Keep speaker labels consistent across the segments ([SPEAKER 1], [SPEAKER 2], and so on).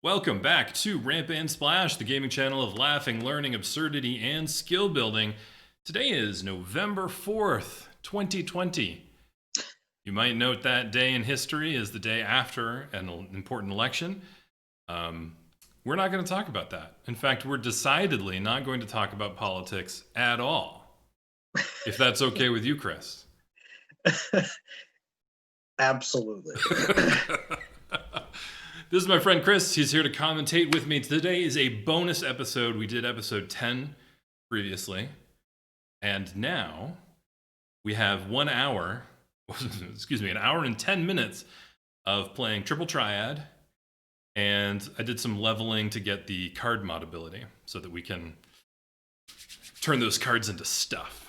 [SPEAKER 1] Welcome back to Ramp and Splash, the gaming channel of laughing, learning, absurdity, and skill building. Today is November 4th, 2020. You might note that day in history is the day after an important election. We're not going to talk about that. In fact, we're decidedly not going to talk about politics at all. If that's okay with you, Chris.
[SPEAKER 2] Absolutely.
[SPEAKER 1] This is my friend Chris. He's here to commentate with me. Today is a bonus episode. We did episode 10 previously. And now we have 1 hour, an hour and 10 minutes of playing Triple Triad. And I did some leveling to get the card mod ability so that we can turn those cards into stuff.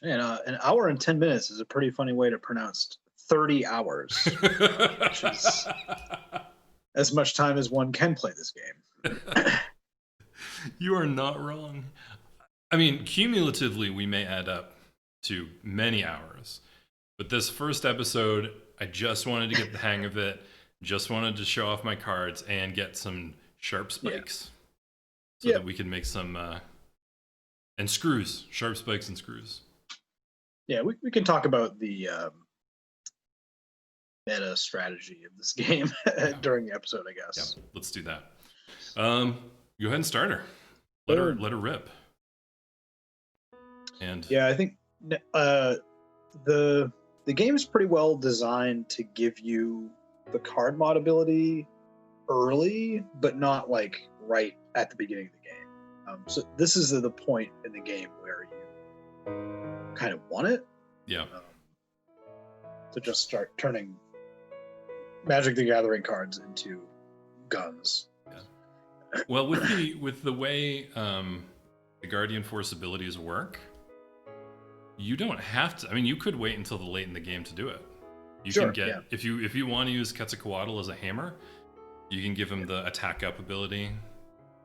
[SPEAKER 2] And an hour and 10 minutes is a pretty funny way to pronounce 30 hours, which is as much time as one can play this game.
[SPEAKER 1] You are not wrong. I mean, cumulatively, we may add up to many hours. But this first episode, I just wanted to get the hang of it. Just wanted to show off my cards and get some sharp spikes. So that we can make some... and screws. Sharp spikes and screws.
[SPEAKER 2] Yeah, we can talk about the meta strategy of this game during the episode, I guess.
[SPEAKER 1] Yeah, let's do that. Go ahead and start her. Let her rip. And
[SPEAKER 2] yeah, I think the game is pretty well designed to give you the card mod ability early, but not like right at the beginning of the game. So this is the point in the game where you kind of want it.
[SPEAKER 1] Yeah.
[SPEAKER 2] To just start turning Magic the Gathering cards into guns.
[SPEAKER 1] Yeah. Well, with the way the Guardian Force abilities work, you don't have to. I mean, you could wait until the late in the game to do it. You can get if you want to use Quetzalcoatl as a hammer, you can give him the attack up ability,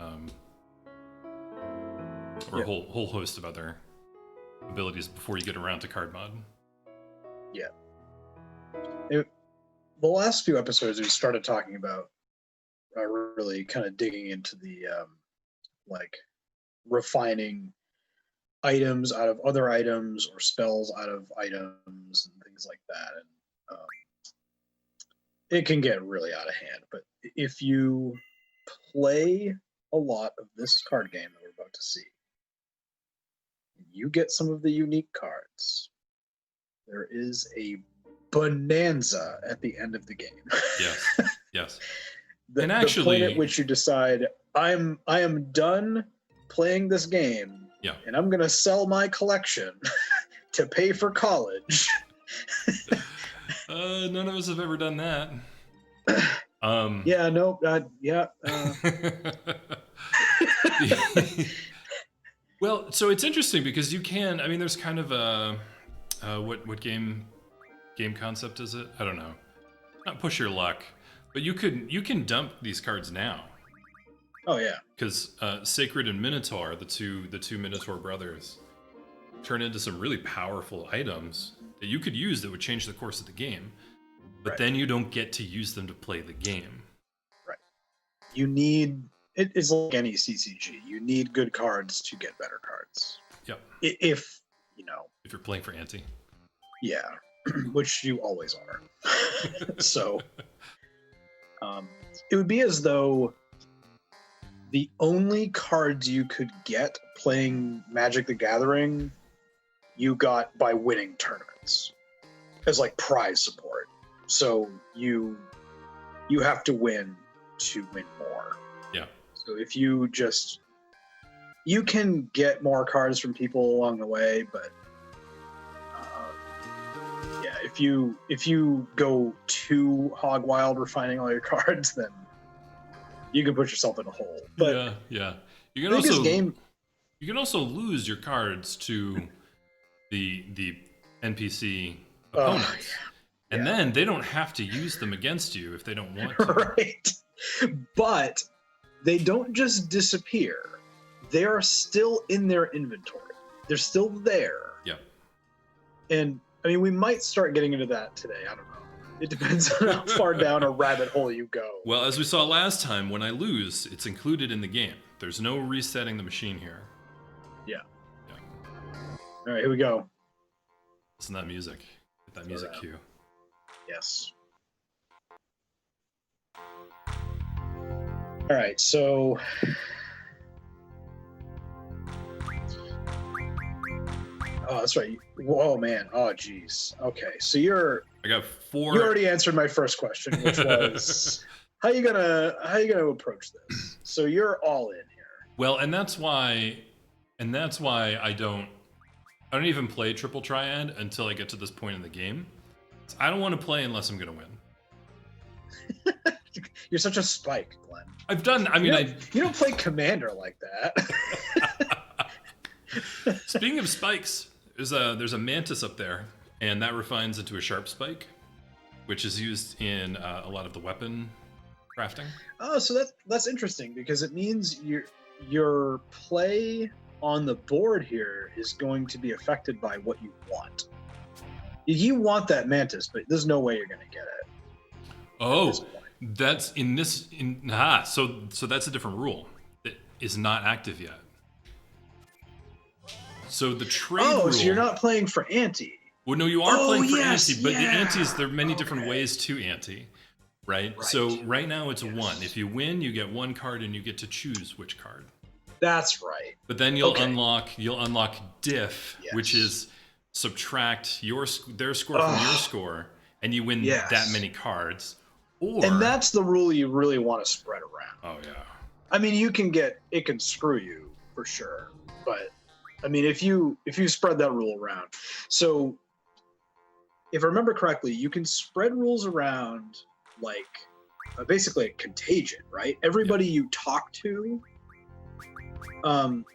[SPEAKER 1] or a whole host of other abilities before you get around to card mod.
[SPEAKER 2] Yeah. The last few episodes we started talking about really kind of digging into the like refining items out of other items or spells out of items and things like that, and it can get really out of hand. But if you play a lot of this card game that we're about to see, you get some of the unique cards. There is a bonanza at the end of the game.
[SPEAKER 1] Yes, yes.
[SPEAKER 2] And actually, the point at which you decide, I am done playing this game, and I'm gonna sell my collection to pay for college.
[SPEAKER 1] None of us have ever done that.
[SPEAKER 2] Yeah, no, yeah.
[SPEAKER 1] Well, so it's interesting because you can. I mean, there's kind of a what game concept is it? I don't know. Not push your luck, but you can dump these cards now.
[SPEAKER 2] Oh yeah.
[SPEAKER 1] Because Sacred and Minotaur, the two Minotaur brothers, turn into some really powerful items that you could use that would change the course of the game. But then you don't get to use them to play the game.
[SPEAKER 2] Right. You need it's like any CCG. You need good cards to get better cards.
[SPEAKER 1] Yep.
[SPEAKER 2] If
[SPEAKER 1] you're playing for ante.
[SPEAKER 2] Yeah. Which you always are. So it would be as though the only cards you could get playing Magic the Gathering you got by winning tournaments as like prize support. So you have to win to win more. Yeah. So if you can get more cards from people along the way, but if you go too hog wild refining all your cards, then you can put yourself in a hole. But
[SPEAKER 1] yeah. You can also lose your cards to the NPC opponents. And then they don't have to use them against you if they don't want to.
[SPEAKER 2] Right. But they don't just disappear. They are still in their inventory. They're still there.
[SPEAKER 1] Yep.
[SPEAKER 2] And I mean, we might start getting into that today. I don't know. It depends on how far down a rabbit hole you go.
[SPEAKER 1] Well, as we saw last time, when I lose, it's included in the game. There's no resetting the machine here.
[SPEAKER 2] Yeah. All right, here we go.
[SPEAKER 1] Listen to that music. Get that music cue.
[SPEAKER 2] Yes. All right, so oh, that's right. Whoa, man. Oh, geez. Okay, so
[SPEAKER 1] I got 4.
[SPEAKER 2] You already answered my first question, which was how you gonna approach this? So you're all in here.
[SPEAKER 1] Well, and that's why I don't even play Triple Triad until I get to this point in the game. I don't want to play unless I'm gonna win.
[SPEAKER 2] You're such a spike, Glenn.
[SPEAKER 1] You
[SPEAKER 2] don't play Commander like that.
[SPEAKER 1] Speaking of spikes, there's a mantis up there, and that refines into a sharp spike, which is used in a lot of the weapon crafting.
[SPEAKER 2] Oh, so that's interesting because it means your play on the board here is going to be affected by what you want. You want that mantis, but there's no way you're going to get it.
[SPEAKER 1] Oh, that's so that's a different rule that is not active yet. So the trade rule.
[SPEAKER 2] So you're not playing for ante.
[SPEAKER 1] Well, no, you are playing for ante, but the antes, there are many different ways to ante, right? So right now it's 1. If you win, you get 1 card and you get to choose which card.
[SPEAKER 2] That's right.
[SPEAKER 1] But then you'll unlock diff, which is subtract their score from your score, and you win that many cards.
[SPEAKER 2] And that's the rule you really want to spread around.
[SPEAKER 1] Oh yeah.
[SPEAKER 2] I mean, it can screw you for sure, but I mean, if you spread that rule around, so if I remember correctly, you can spread rules around like basically a contagion, right? Everybody you talk to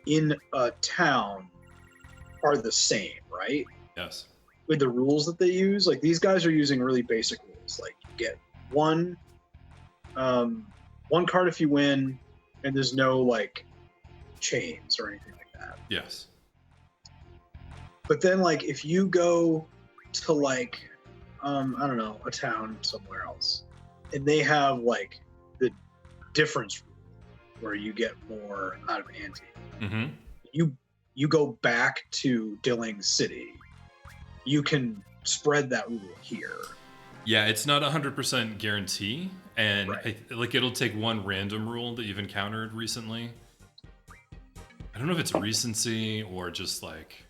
[SPEAKER 2] in a town are the same, right?
[SPEAKER 1] Yes.
[SPEAKER 2] With the rules that they use, like these guys are using really basic rules, like you get one card if you win, and there's no like chains or anything like that.
[SPEAKER 1] Yes.
[SPEAKER 2] But then like if you go to like I don't know, a town somewhere else, and they have like the difference rule where you get more out of ante.
[SPEAKER 1] Mm-hmm.
[SPEAKER 2] You go back to Dilling City, you can spread that rule here.
[SPEAKER 1] Yeah, it's not 100% guarantee, and it'll take one random rule that you've encountered recently. I don't know if it's recency or just like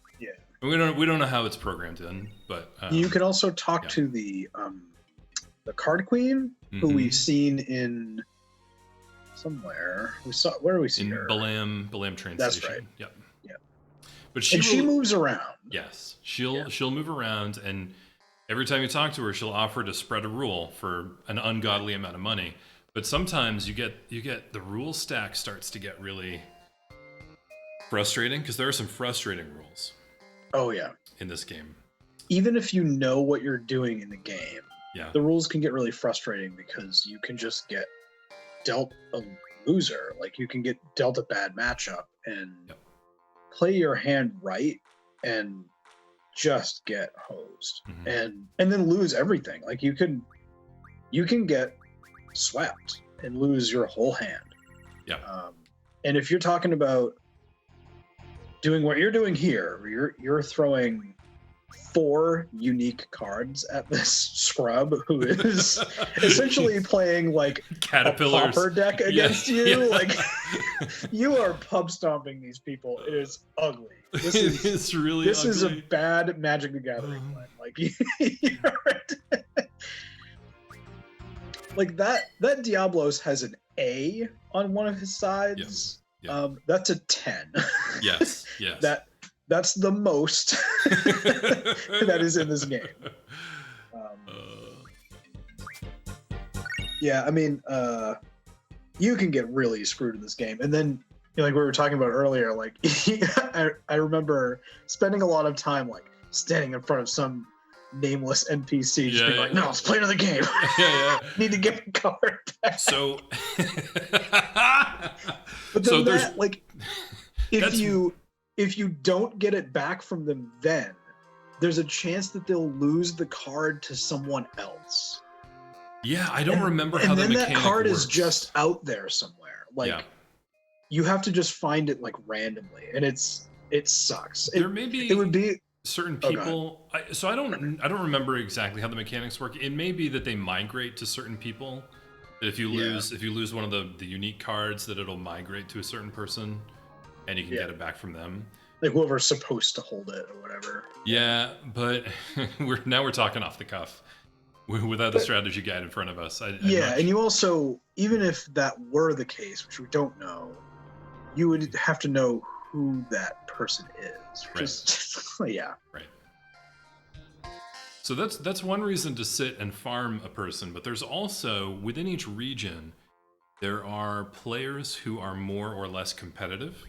[SPEAKER 1] we don't know how it's programmed in, but
[SPEAKER 2] you can also talk to the card queen who we've seen in somewhere. Where do we see her?
[SPEAKER 1] Balam train
[SPEAKER 2] That's
[SPEAKER 1] station.
[SPEAKER 2] Right.
[SPEAKER 1] Yep.
[SPEAKER 2] Yeah.
[SPEAKER 1] But
[SPEAKER 2] she moves around.
[SPEAKER 1] Yes, she'll move around, and every time you talk to her, she'll offer to spread a rule for an ungodly amount of money. But sometimes you get the rule stack starts to get really frustrating because there are some frustrating rules.
[SPEAKER 2] Oh yeah.
[SPEAKER 1] In this game.
[SPEAKER 2] Even if you know what you're doing in the game,
[SPEAKER 1] the
[SPEAKER 2] rules can get really frustrating because you can just get dealt a loser. Like you can get dealt a bad matchup and play your hand right and just get hosed and then lose everything. Like you can get swept and lose your whole hand.
[SPEAKER 1] Yeah.
[SPEAKER 2] And if you're talking about doing what you're doing here, where you're throwing 4 unique cards at this scrub who is essentially playing like
[SPEAKER 1] caterpillars,
[SPEAKER 2] a pauper deck against you. Like you are pub stomping these people. It is ugly. This is a bad Magic the Gathering one. Like like that Diablos has an A on one of his sides. That's a 10.
[SPEAKER 1] Yes.
[SPEAKER 2] That's the most that is in this game. Yeah, I mean, you can get really screwed in this game. And then, like we were talking about earlier, like I remember spending a lot of time like standing in front of some nameless NPC, just being like, "No, let's play another game. Need to get a card back."
[SPEAKER 1] So,
[SPEAKER 2] but then that, like, if you don't get it back from them, then there's a chance that they'll lose the card to someone else.
[SPEAKER 1] Yeah, I don't remember how the
[SPEAKER 2] mechanic works. And then that card is just out there somewhere. Like, you have to just find it like randomly, and it sucks.
[SPEAKER 1] It would be certain people. I don't remember exactly how the mechanics work. It may be that they migrate to certain people. That if you lose one of the unique cards, that it'll migrate to a certain person, and you can get it back from them.
[SPEAKER 2] Like whoever's supposed to hold it or whatever.
[SPEAKER 1] Yeah, but we're talking off the cuff without a strategy guide in front of us. And
[SPEAKER 2] you also, even if that were the case, which we don't know, you would have to know who that person is.
[SPEAKER 1] Right. Right. So that's one reason to sit and farm a person, but there's also, within each region, there are players who are more or less competitive.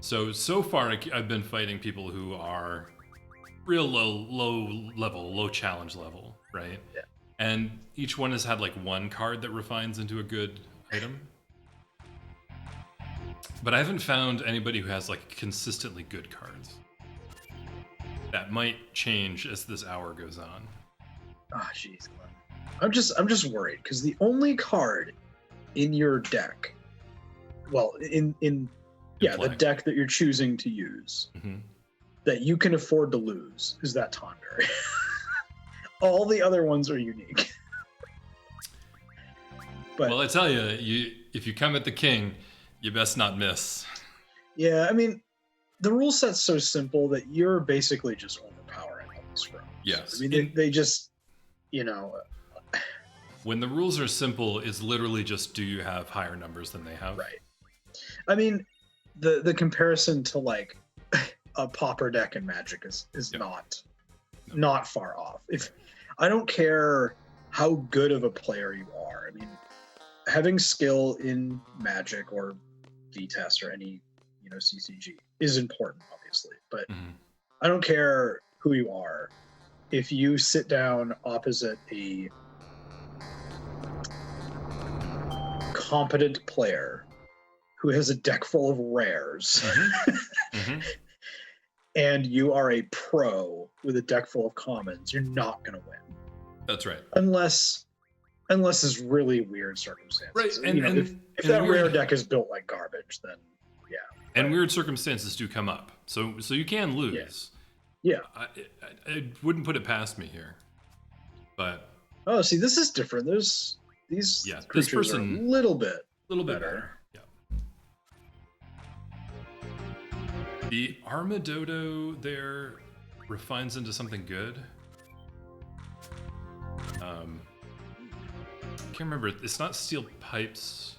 [SPEAKER 1] So far, I've been fighting people who are real low challenge level, right?
[SPEAKER 2] Yeah.
[SPEAKER 1] And each one has had like one card that refines into a good item. But I haven't found anybody who has like consistently good cards. That might change as this hour goes on.
[SPEAKER 2] Ah, jeez, Glenn. I'm just worried because the only card in your deck, well, in the deck that you're choosing to use, that you can afford to lose is that Tonberry. All the other ones are unique.
[SPEAKER 1] But, well, I tell you, if you come at the king, you best not miss.
[SPEAKER 2] Yeah, I mean, the rule set's so simple that you're basically just overpowering all these scrubs.
[SPEAKER 1] Yes.
[SPEAKER 2] I mean, they just,
[SPEAKER 1] When the rules are simple, it's literally just, do you have higher numbers than they have?
[SPEAKER 2] Right. I mean, the comparison to like a pauper deck in Magic is not far off. If I don't care how good of a player you are, I mean, having skill in Magic or V-Test or any CCG is important, obviously, but I don't care who you are. If you sit down opposite a competent player who has a deck full of rares and you are a pro with a deck full of commons, you're not going to win.
[SPEAKER 1] That's right.
[SPEAKER 2] Unless it's really weird circumstances.
[SPEAKER 1] Right. And
[SPEAKER 2] if that rare deck is built like garbage, then yeah.
[SPEAKER 1] And weird circumstances do come up. So you can lose.
[SPEAKER 2] Yeah.
[SPEAKER 1] I wouldn't put it past me here. But
[SPEAKER 2] see, this is different. These creatures are a little bit better.
[SPEAKER 1] Yeah. The Armadodo there refines into something good. I can't remember. It's not steel pipes.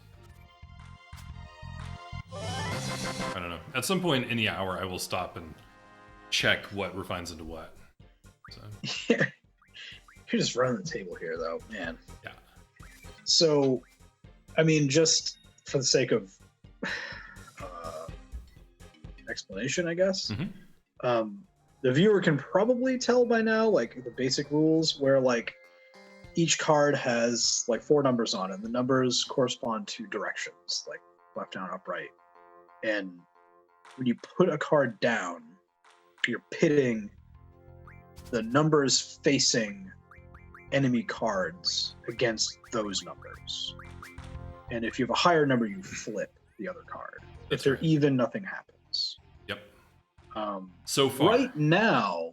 [SPEAKER 1] I don't know. At some point in the hour, I will stop and check what refines into what. So.
[SPEAKER 2] Yeah. You're just running the table here, though, man.
[SPEAKER 1] Yeah.
[SPEAKER 2] So, I mean, just for the sake of explanation, I guess, the viewer can probably tell by now, like, the basic rules where, like, each card has, like, 4 numbers on it. The numbers correspond to directions, like left, down, up, right. And when you put a card down, you're pitting the numbers facing enemy cards against those numbers. And if you have a higher number, you flip the other card. If they're even, nothing happens.
[SPEAKER 1] Yep.
[SPEAKER 2] So far. Right now,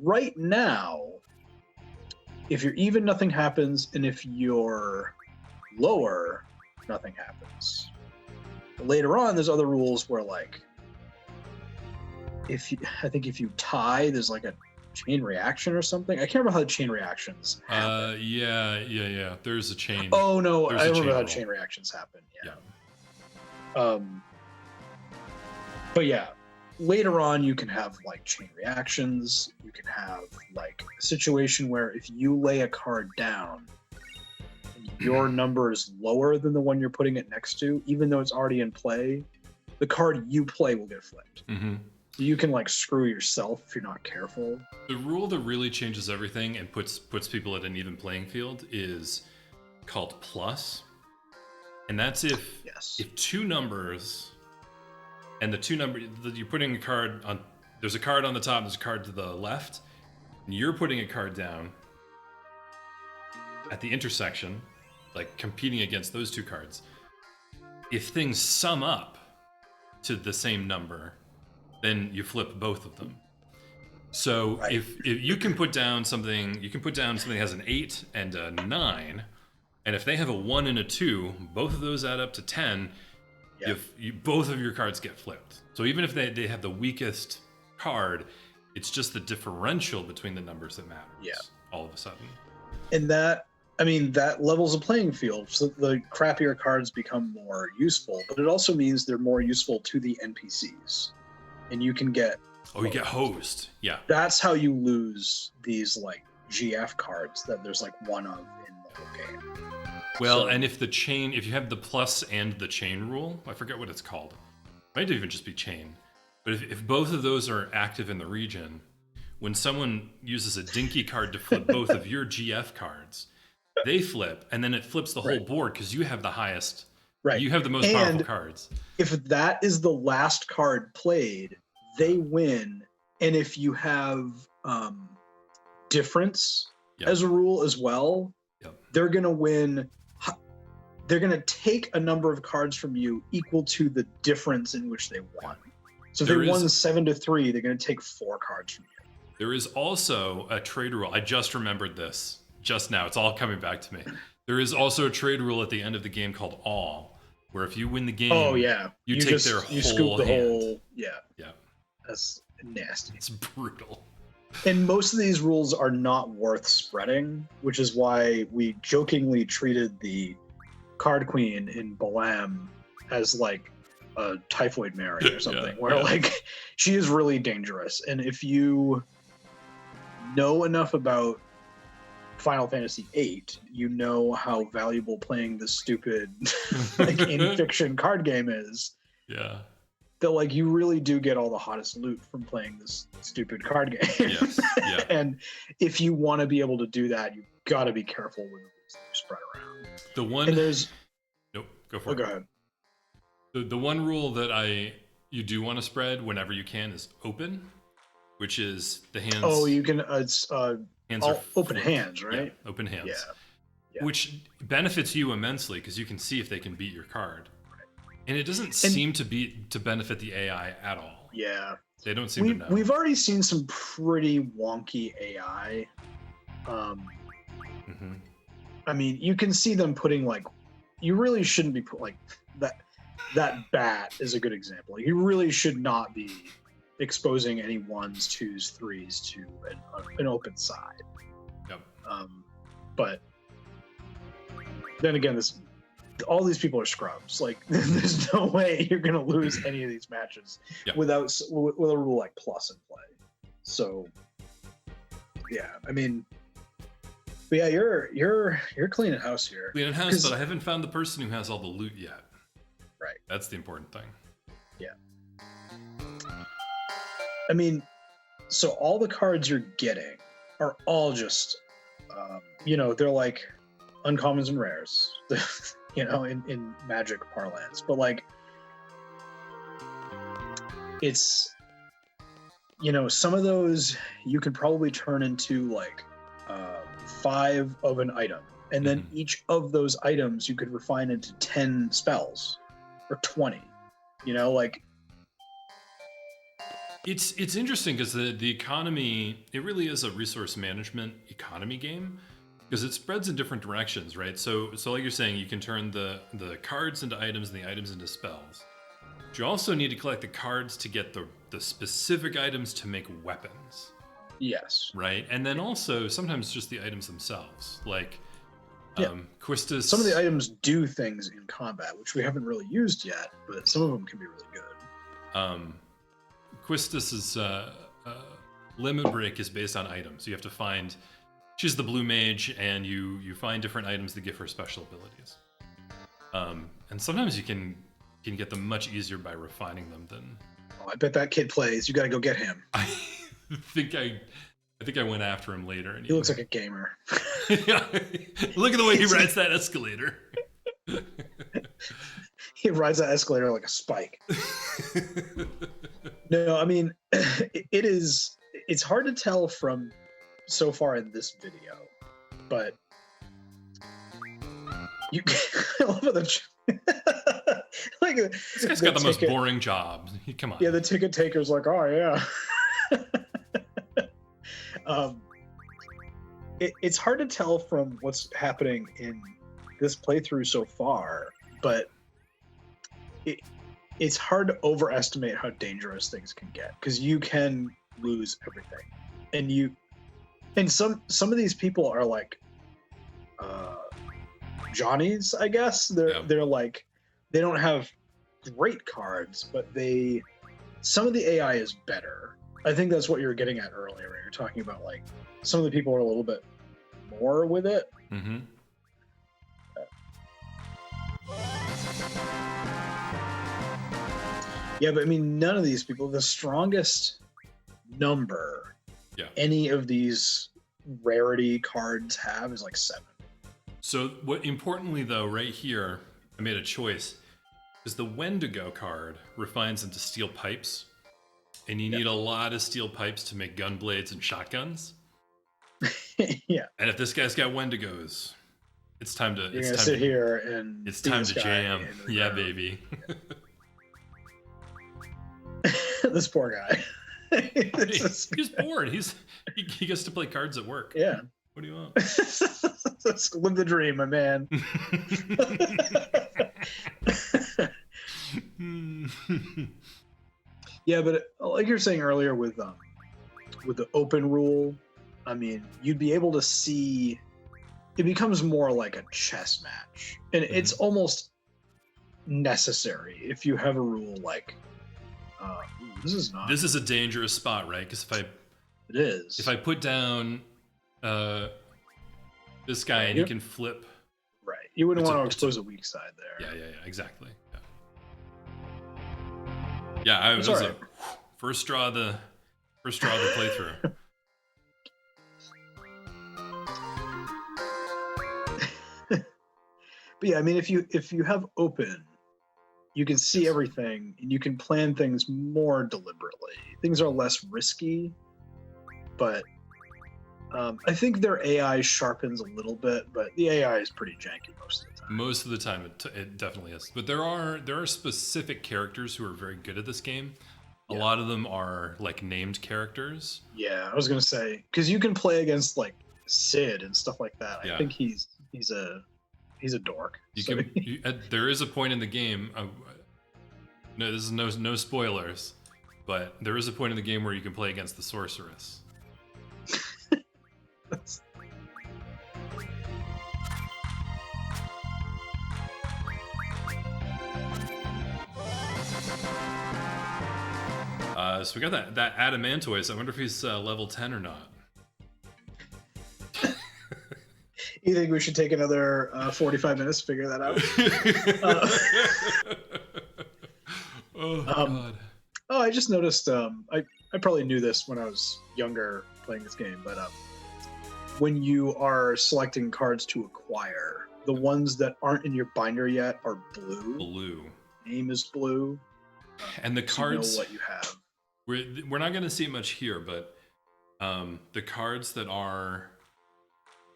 [SPEAKER 2] right now, if you're even, nothing happens, and if you're lower, nothing happens. But later on, there's other rules where, like, I think if you tie, there's like a chain reaction or something. I can't remember how the chain reactions happen.
[SPEAKER 1] Yeah. There's a chain.
[SPEAKER 2] Oh no, I don't remember how chain reactions happen. Yeah. But yeah, later on you can have like chain reactions. You can have like a situation where if you lay a card down and your number is lower than the one you're putting it next to, even though it's already in play, the card you play will get flipped. You can like screw yourself if you're not careful.
[SPEAKER 1] The rule that really changes everything and puts people at an even playing field is called plus. And that's if 2 numbers, and the 2 numbers, you're putting a card on there's a card on the top, there's a card to the left, and you're putting a card down at the intersection, like competing against those two cards. If things sum up to the same number, then you flip both of them. So
[SPEAKER 2] Right.
[SPEAKER 1] if you can put down something, that has an 8 and a 9, and if they have a 1 and a 2, both of those add up to 10.
[SPEAKER 2] Yeah.
[SPEAKER 1] Both of your cards get flipped. So even if they have the weakest card, it's just the differential between the numbers that matters.
[SPEAKER 2] Yeah.
[SPEAKER 1] All of a sudden.
[SPEAKER 2] And that levels a playing field. So the crappier cards become more useful, but it also means they're more useful to the NPCs. And you can get...
[SPEAKER 1] Oh, you get hosed. Yeah.
[SPEAKER 2] That's how you lose these like GF cards that there's like one of in the whole game.
[SPEAKER 1] Well,
[SPEAKER 2] So-
[SPEAKER 1] and if you have the plus and the chain rule, I forget what it's called. It might even just be chain. But if both of those are active in the region, when someone uses a dinky card to flip both of your GF cards, they flip, and then it flips the whole
[SPEAKER 2] Right.
[SPEAKER 1] board because you have the highest,
[SPEAKER 2] Right.
[SPEAKER 1] you have the most
[SPEAKER 2] And
[SPEAKER 1] powerful cards.
[SPEAKER 2] if that is the last card played, they win. And if you have difference
[SPEAKER 1] Yep.
[SPEAKER 2] as a rule as well,
[SPEAKER 1] Yep.
[SPEAKER 2] they're going to win. They're going to take a number of cards from you equal to the difference in which they won. So if
[SPEAKER 1] There
[SPEAKER 2] they won
[SPEAKER 1] is-
[SPEAKER 2] 7-3, they're going to take 4 cards from you.
[SPEAKER 1] There is also a trade rule. I just remembered this just now. It's all coming back to me. There is also a trade rule at the end of the game called all, where if you win the game,
[SPEAKER 2] Oh yeah,
[SPEAKER 1] you take their whole
[SPEAKER 2] scoop the
[SPEAKER 1] hand.
[SPEAKER 2] whole. Yeah,
[SPEAKER 1] Yeah,
[SPEAKER 2] that's nasty.
[SPEAKER 1] it's brutal.
[SPEAKER 2] And most of these rules are not worth spreading, which is why we jokingly treated the card queen in Balam as like a typhoid Mary or something,
[SPEAKER 1] Yeah,
[SPEAKER 2] where
[SPEAKER 1] yeah.
[SPEAKER 2] like she is really dangerous. And if you know enough about Final Fantasy VIII, you know how valuable playing this stupid like in fiction card game is.
[SPEAKER 1] Yeah.
[SPEAKER 2] That like you really do get all the hottest loot from playing this stupid card game.
[SPEAKER 1] Yes. Yeah.
[SPEAKER 2] And if you want to be able to do that, you got to be careful with the rules that you spread around.
[SPEAKER 1] The one.
[SPEAKER 2] And there's
[SPEAKER 1] Nope. Go for
[SPEAKER 2] oh,
[SPEAKER 1] it.
[SPEAKER 2] go ahead.
[SPEAKER 1] The one rule that you do want to spread whenever you can is open, which is the hands.
[SPEAKER 2] Oh, you can it's
[SPEAKER 1] hands
[SPEAKER 2] all
[SPEAKER 1] are
[SPEAKER 2] open
[SPEAKER 1] flipped.
[SPEAKER 2] hands, right?
[SPEAKER 1] Yeah, open hands.
[SPEAKER 2] Yeah. Yeah.
[SPEAKER 1] Which benefits you immensely because you can see if they can beat your card. And it doesn't seem to benefit the AI at all.
[SPEAKER 2] Yeah.
[SPEAKER 1] They don't seem to know.
[SPEAKER 2] We've already seen some pretty wonky AI.
[SPEAKER 1] Mhm.
[SPEAKER 2] I mean, you can see them putting like, you really shouldn't be put like that. That bat is a good example. Like, you really should not be exposing any 1s, 2s, 3s to an open side.
[SPEAKER 1] Yep.
[SPEAKER 2] But then again, all these people are scrubs. Like, there's no way you're gonna lose any of these matches
[SPEAKER 1] Yep.
[SPEAKER 2] with a rule like plus in play. So, yeah, I mean, but yeah, you're cleaning house here.
[SPEAKER 1] Clean house,
[SPEAKER 2] 'Cause-
[SPEAKER 1] but I haven't found the person who has all the loot yet.
[SPEAKER 2] Right.
[SPEAKER 1] That's the important thing.
[SPEAKER 2] Yeah. I mean, so all the cards you're getting are all just, they're like uncommons and rares, in Magic parlance. But like, it's, some of those you could probably turn into like 5 of an item. And then
[SPEAKER 1] Mhm.
[SPEAKER 2] each of those items you could refine into 10 spells or 20, like.
[SPEAKER 1] It's interesting because the economy, it really is a resource management economy game because it spreads in different directions, right? So like you're saying, you can turn the cards into items and the items into spells. But you also need to collect the cards to get the specific items to make weapons,
[SPEAKER 2] Yes.
[SPEAKER 1] right? And then also sometimes just the items themselves, like
[SPEAKER 2] Yeah.
[SPEAKER 1] Quistis.
[SPEAKER 2] Some of the items do things in combat, which we haven't really used yet, but some of them can be really good.
[SPEAKER 1] Quistis's limit break is based on items. You have to find. She's the blue mage, and you find different items that give her special abilities. And sometimes you can get them much easier by refining them than.
[SPEAKER 2] Oh, I bet that kid plays. You got to go get him.
[SPEAKER 1] I think I went after him later, and
[SPEAKER 2] He looks like a gamer.
[SPEAKER 1] Look at the way he rides that escalator.
[SPEAKER 2] He rides that escalator like a spike. No, I mean, it's hard to tell from so far in this video, but you I love how like
[SPEAKER 1] This guy's got the most boring job. Come on.
[SPEAKER 2] Yeah, the ticket taker's like, oh yeah. It's hard to tell from what's happening in this playthrough so far, but it's hard to overestimate how dangerous things can get, because you can lose everything, and some of these people are like Johnnies, I guess. They're like, they don't have great cards, but some of the AI is better. I think that's what you were getting at earlier. You're talking about like some of the people are a little bit more with it.
[SPEAKER 1] Mm-hmm.
[SPEAKER 2] Yeah, but I mean, none of these people, the strongest number any of these rarity cards have is like 7.
[SPEAKER 1] So what importantly though, right here, I made a choice, is the Wendigo card refines into steel pipes, and you need a lot of steel pipes to make gun blades and shotguns.
[SPEAKER 2] Yeah.
[SPEAKER 1] And if this guy's got Wendigos, it's time to
[SPEAKER 2] sit here and
[SPEAKER 1] it's time to jam. Yeah, baby.
[SPEAKER 2] This poor guy.
[SPEAKER 1] He's bored. He gets to play cards at work.
[SPEAKER 2] Yeah.
[SPEAKER 1] What do you want?
[SPEAKER 2] Let's live the dream, my man. Yeah, but like you're saying earlier with the open rule, I mean, you'd be able to see. It becomes more like a chess match, and it's almost necessary if you have a rule like. This is
[SPEAKER 1] a dangerous spot, right? Because if I put down this guy and he can flip,
[SPEAKER 2] right? You wouldn't want to expose a weak side there.
[SPEAKER 1] Yeah, exactly. Yeah, I was like, first draw of the playthrough.
[SPEAKER 2] But yeah, I mean, if you have open, you can see everything and you can plan things more deliberately. Things are less risky, but I think their AI sharpens a little bit, but the AI is pretty janky most of the time.
[SPEAKER 1] Most of the time, it definitely is. But there are specific characters who are very good at this game. A lot of them are like named characters.
[SPEAKER 2] Yeah, I was gonna say, because you can play against like Sid and stuff like that.
[SPEAKER 1] Yeah.
[SPEAKER 2] I think he's a dork.
[SPEAKER 1] There is a point in the game. No, this is no spoilers, but there is a point in the game where you can play against the sorceress. So we got that Adamantoise. I wonder if he's level 10 or not.
[SPEAKER 2] You think we should take another 45 minutes to figure that out?
[SPEAKER 1] God.
[SPEAKER 2] Oh, I just noticed. I probably knew this when I was younger playing this game, but when you are selecting cards to acquire, the ones that aren't in your binder yet are blue.
[SPEAKER 1] Blue.
[SPEAKER 2] Name is blue.
[SPEAKER 1] And the cards.
[SPEAKER 2] You know what you have.
[SPEAKER 1] We're not going to see much here, but the cards that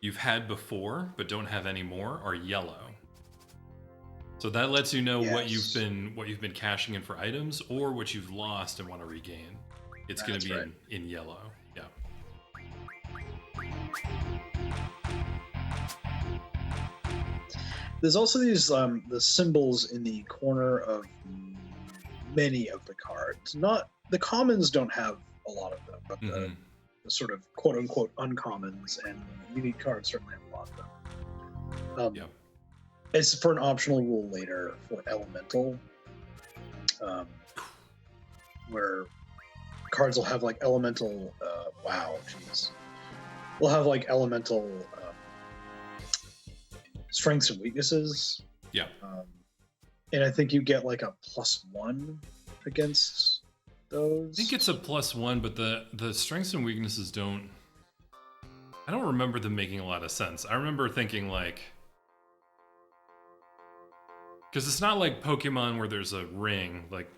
[SPEAKER 1] you've had before but don't have anymore are yellow. So that lets you know what you've been cashing in for items, or what you've lost and want to regain. It's going to be in yellow. Yeah.
[SPEAKER 2] There's also these the symbols in the corner of many of the cards. Not the commons don't have a lot of them, but the sort of quote unquote uncommons and unique cards certainly have a lot of them. It's for an optional rule later for elemental, where cards will have like elemental. We'll have like elemental strengths and weaknesses.
[SPEAKER 1] Yeah.
[SPEAKER 2] And I think you get like a +1 against those.
[SPEAKER 1] I think it's a +1, but the strengths and weaknesses don't. I don't remember them making a lot of sense. I remember thinking like, because it's not like Pokemon where there's a ring. Like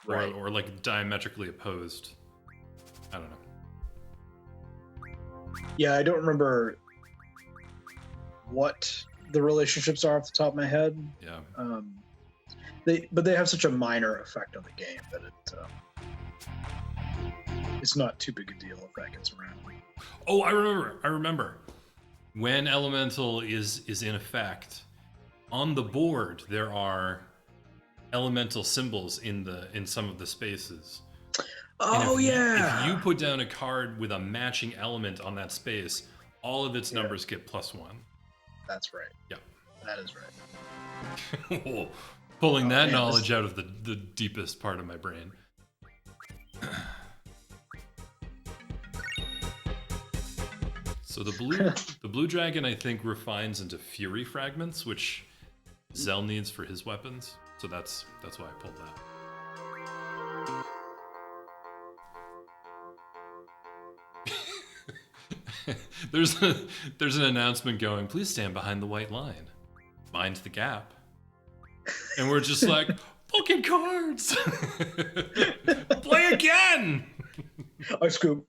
[SPEAKER 2] Right.
[SPEAKER 1] or like diametrically opposed. I don't know.
[SPEAKER 2] Yeah, I don't remember what the relationships are off the top of my head.
[SPEAKER 1] Yeah.
[SPEAKER 2] But they have such a minor effect on the game that it's not too big a deal if that gets around.
[SPEAKER 1] Oh, I remember. When elemental is in effect, on the board there are elemental symbols in some of the spaces.
[SPEAKER 2] Oh,
[SPEAKER 1] if you put down a card with a matching element on that space, all of its numbers get +1.
[SPEAKER 2] That's right.
[SPEAKER 1] Yeah.
[SPEAKER 2] That is right.
[SPEAKER 1] Pulling that knowledge out of the deepest part of my brain. So the blue dragon, I think, refines into fury fragments, which Zell needs for his weapons. So that's why I pulled that. There's an announcement going, please stand behind the white line. Mind the gap. And we're just like, fucking cards! Play again!
[SPEAKER 2] I scoop.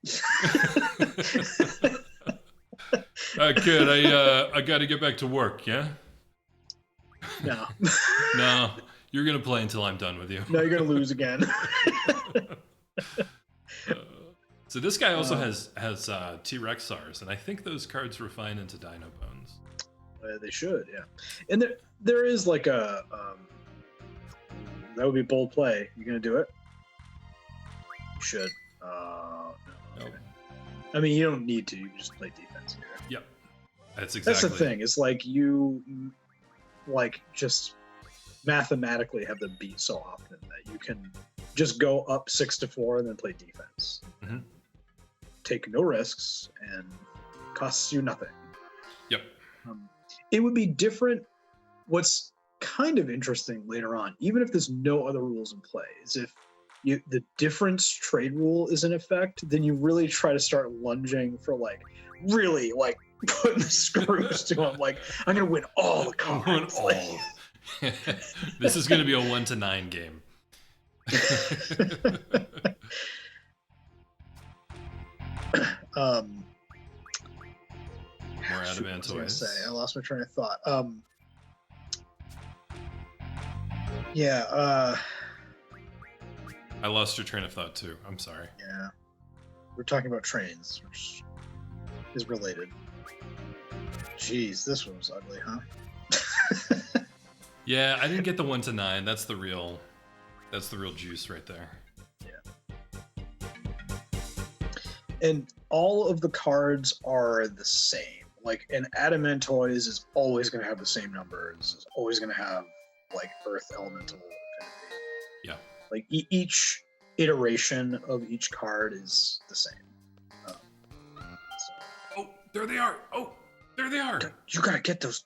[SPEAKER 1] Kid, I gotta get back to work, yeah?
[SPEAKER 2] No.
[SPEAKER 1] No, you're gonna play until I'm done with you.
[SPEAKER 2] No, you're gonna lose again.
[SPEAKER 1] So this guy also has T-Rex SARS, and I think those cards refine into Dino Bones.
[SPEAKER 2] They should, yeah. And there is like a that would be bold play. You gonna do it? You should. No.
[SPEAKER 1] Nope.
[SPEAKER 2] I mean, you don't need to. You can just play defense here.
[SPEAKER 1] Yep. That's exactly.
[SPEAKER 2] That's the thing. It's like you, like, just mathematically have them beat so often that you can just go up 6-4 and then play defense.
[SPEAKER 1] Mm-hmm.
[SPEAKER 2] Take no risks and costs you nothing.
[SPEAKER 1] Yep.
[SPEAKER 2] It would be different. What's kind of interesting later on, even if there's no other rules in play, is if the difference trade rule is in effect, then you really try to start lunging for really putting the screws to them. Like, I'm gonna win all the cards.
[SPEAKER 1] This is gonna be a 1-9 game. More Adamantoids.
[SPEAKER 2] I lost my train of thought. Yeah.
[SPEAKER 1] I lost your train of thought too. I'm sorry.
[SPEAKER 2] Yeah. We're talking about trains, which is related. Jeez, this one was ugly, huh?
[SPEAKER 1] Yeah, I didn't get the 1-9. That's the real juice right there.
[SPEAKER 2] Yeah. And all of the cards are the same. Like, an Adamantoise is always going to have the same numbers. It's always going to have Earth Elemental.
[SPEAKER 1] Yeah.
[SPEAKER 2] Like each iteration of each card is the same.
[SPEAKER 1] Oh, there they are! Oh, there they are!
[SPEAKER 2] You gotta get those.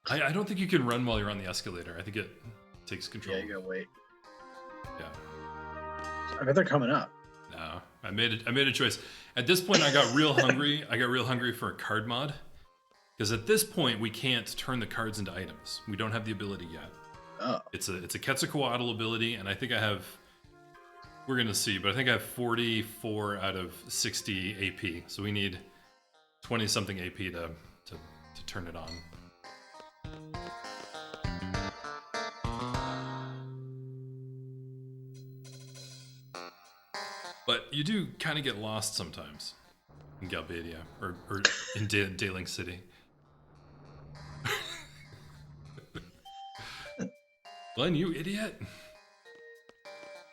[SPEAKER 1] I don't think you can run while you're on the escalator. I think it takes control.
[SPEAKER 2] Yeah, you gotta wait.
[SPEAKER 1] Yeah.
[SPEAKER 2] I bet they're coming up.
[SPEAKER 1] No, I made a choice. At this point, I got real hungry. I got real hungry for a card mod, because at this point we can't turn the cards into items. We don't have the ability yet.
[SPEAKER 2] Oh.
[SPEAKER 1] It's a Quetzalcoatl ability, and I think I have. We're gonna see, but I think I have 44 out of 60 AP. So we need 20 something AP to turn it on. But you do kind of get lost sometimes in Galbadia or in Daling City. Glen, you idiot.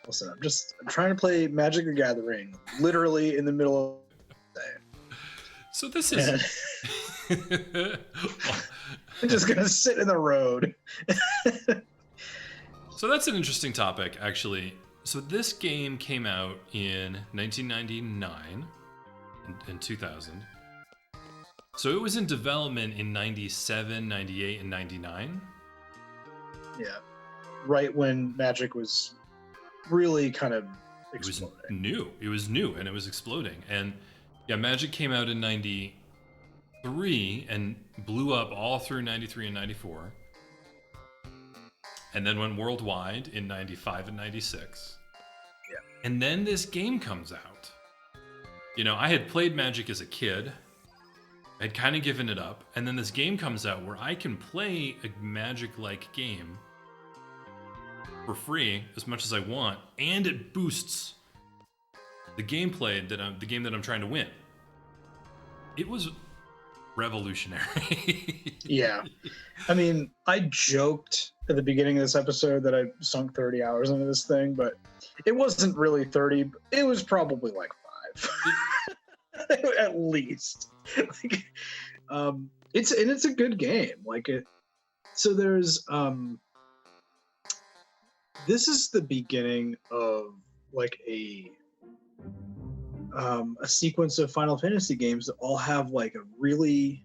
[SPEAKER 2] Listen, I'm trying to play Magic the Gathering literally in the middle of the day.
[SPEAKER 1] So this is...
[SPEAKER 2] I'm just going to sit in the road.
[SPEAKER 1] So that's an interesting topic, actually. So this game came out in 1999 and 2000. So it was in development in 97, 98, and 99.
[SPEAKER 2] Yeah. Right when Magic was really kind of exploding.
[SPEAKER 1] It was new and it was exploding. And yeah, Magic came out in 93 and blew up all through 93 and 94. And then went worldwide in 95 and 96. And then this game comes out. You know, I had played Magic as a kid. I'd kind of given it up. And then this game comes out where I can play a Magic-like game for free as much as I want. And it boosts the gameplay the game that I'm trying to win. It was revolutionary.
[SPEAKER 2] Yeah. I mean, I joked at the beginning of this episode that I sunk 30 hours into this thing, but it wasn't really 30. It was probably like 5. At least. Like, it's a good game. Like it. So there's this is the beginning of like a sequence of Final Fantasy games that all have like a really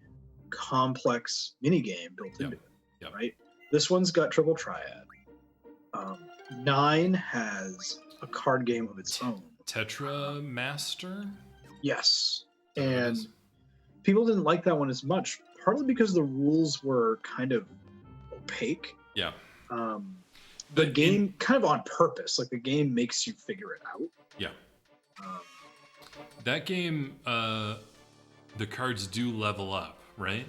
[SPEAKER 2] complex mini game built into it.
[SPEAKER 1] Yep.
[SPEAKER 2] Right. This one's got Triple Triad. 9 has a card game of its own.
[SPEAKER 1] Tetra Master?
[SPEAKER 2] Yes. And people didn't like that one as much, partly because the rules were kind of opaque.
[SPEAKER 1] Yeah.
[SPEAKER 2] The game kind of on purpose, like the game makes you figure it out.
[SPEAKER 1] Yeah. That game, the cards do level up, right?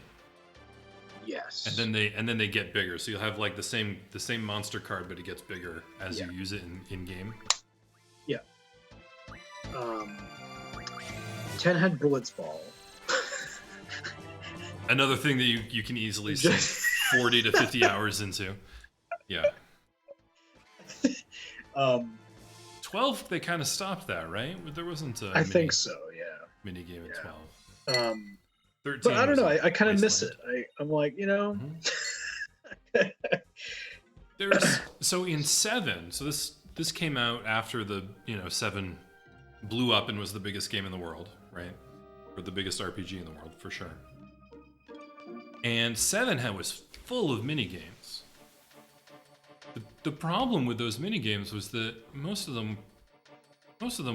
[SPEAKER 2] Yes.
[SPEAKER 1] And then they get bigger. So you'll have like the same monster card, but it gets bigger as you use it in game.
[SPEAKER 2] Yeah. 10 had Blitzball.
[SPEAKER 1] Another thing that you can easily sink 40 to 50 hours into. Yeah. 12, they kind of stopped that, right? There wasn't a
[SPEAKER 2] think so, yeah.
[SPEAKER 1] Mini game at 12. 13
[SPEAKER 2] but I don't know. I kind of miss it. I'm like, you know.
[SPEAKER 1] There's so in 7. So this came out after the 7 blew up and was the biggest game in the world, right? Or the biggest RPG in the world for sure. And 7 was full of mini games. The problem with those mini games was that most of them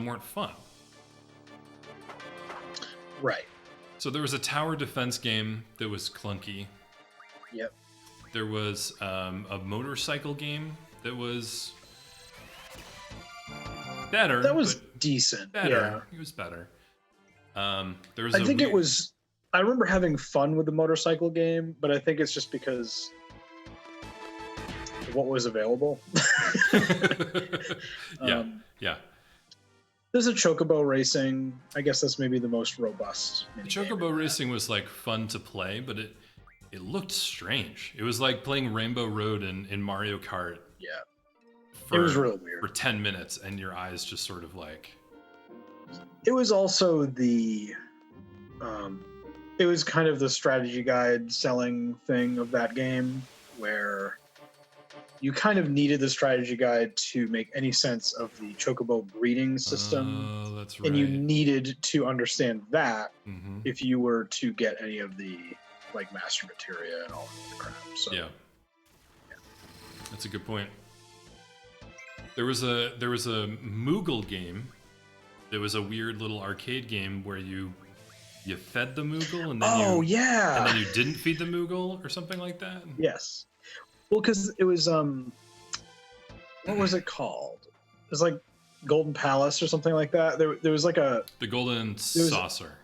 [SPEAKER 1] weren't fun.
[SPEAKER 2] Right.
[SPEAKER 1] So there was a tower defense game that was clunky.
[SPEAKER 2] Yep.
[SPEAKER 1] There was a motorcycle game that was better.
[SPEAKER 2] That was decent.
[SPEAKER 1] Better. Yeah. It was better. There was.
[SPEAKER 2] I remember having fun with the motorcycle game, but I think it's just because of what was available.
[SPEAKER 1] Yeah.
[SPEAKER 2] There's a Chocobo Racing. I guess that's maybe the most robust.
[SPEAKER 1] Chocobo Racing was like fun to play, but it looked strange. It was like playing Rainbow Road in Mario Kart.
[SPEAKER 2] Yeah. It was really weird.
[SPEAKER 1] For 10 minutes, and your eyes just sort of like...
[SPEAKER 2] It was also the... it was kind of the strategy guide selling thing of that game, where you kind of needed the strategy guide to make any sense of the Chocobo breeding system.
[SPEAKER 1] Oh, that's right.
[SPEAKER 2] And you needed to understand that if you were to get any of the like master materia and all of the crap. So
[SPEAKER 1] yeah. That's a good point. There was a Moogle game. There was a weird little arcade game where you fed the Moogle and then and then you didn't feed the Moogle or something like that.
[SPEAKER 2] Yes. Well, because it was what was it called? It was like Golden Palace or something like that. There was like the
[SPEAKER 1] Golden Saucer.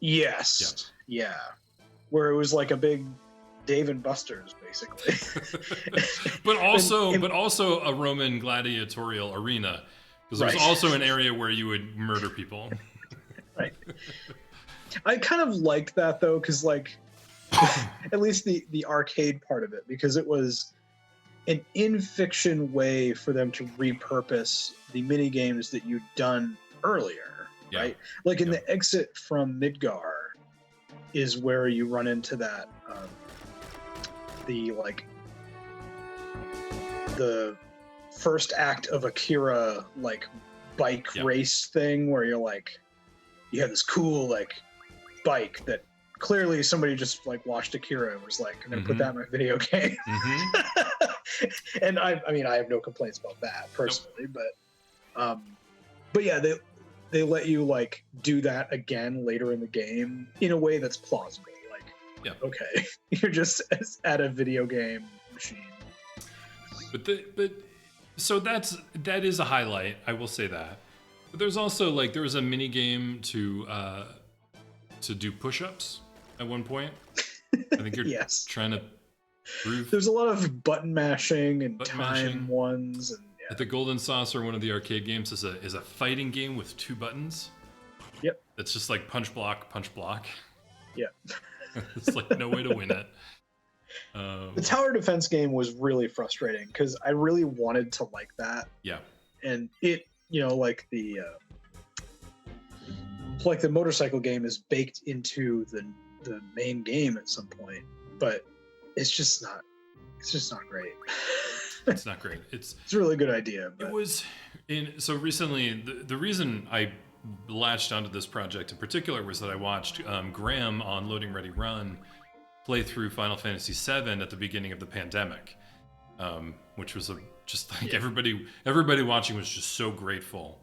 [SPEAKER 2] Yes. Yeah. Where it was like a big Dave and Buster's, basically.
[SPEAKER 1] but also a Roman gladiatorial arena, because there's also an area where you would murder people.
[SPEAKER 2] Right. I kind of liked that though, because like at least the arcade part of it, because it was an in-fiction way for them to repurpose the mini games that you'd done earlier, right? Like in the exit from Midgar is where you run into that the first act of Akira like bike race thing, where you're like, you have this cool like bike that clearly somebody just like watched Akira and was like, I'm gonna put that in my video game. And I mean I have no complaints about that personally, but yeah, they let you like do that again later in the game in a way that's plausible. Like, okay, you're just at a video game machine.
[SPEAKER 1] But So that is a highlight. I will say that. But there's also like there was a mini game to do push-ups at one point. I think you're
[SPEAKER 2] Yes.
[SPEAKER 1] trying to prove.
[SPEAKER 2] There's a lot of button mashing and
[SPEAKER 1] Button
[SPEAKER 2] time
[SPEAKER 1] mashing.
[SPEAKER 2] ones, and
[SPEAKER 1] At the Golden Saucer, one of the arcade games is a fighting game with 2 buttons.
[SPEAKER 2] Yep.
[SPEAKER 1] It's just like punch block, punch block.
[SPEAKER 2] Yep.
[SPEAKER 1] It's like no way to win it.
[SPEAKER 2] The tower defense game was really frustrating because I really wanted to like that.
[SPEAKER 1] Yeah.
[SPEAKER 2] And it, like the motorcycle game is baked into the main game at some point, but it's just not great.
[SPEAKER 1] It's not great. It's
[SPEAKER 2] a really good idea. But...
[SPEAKER 1] It was so recently. The reason I latched onto this project in particular was that I watched Graham on Loading Ready Run play through Final Fantasy VII at the beginning of the pandemic, which was just like everybody watching was just so grateful.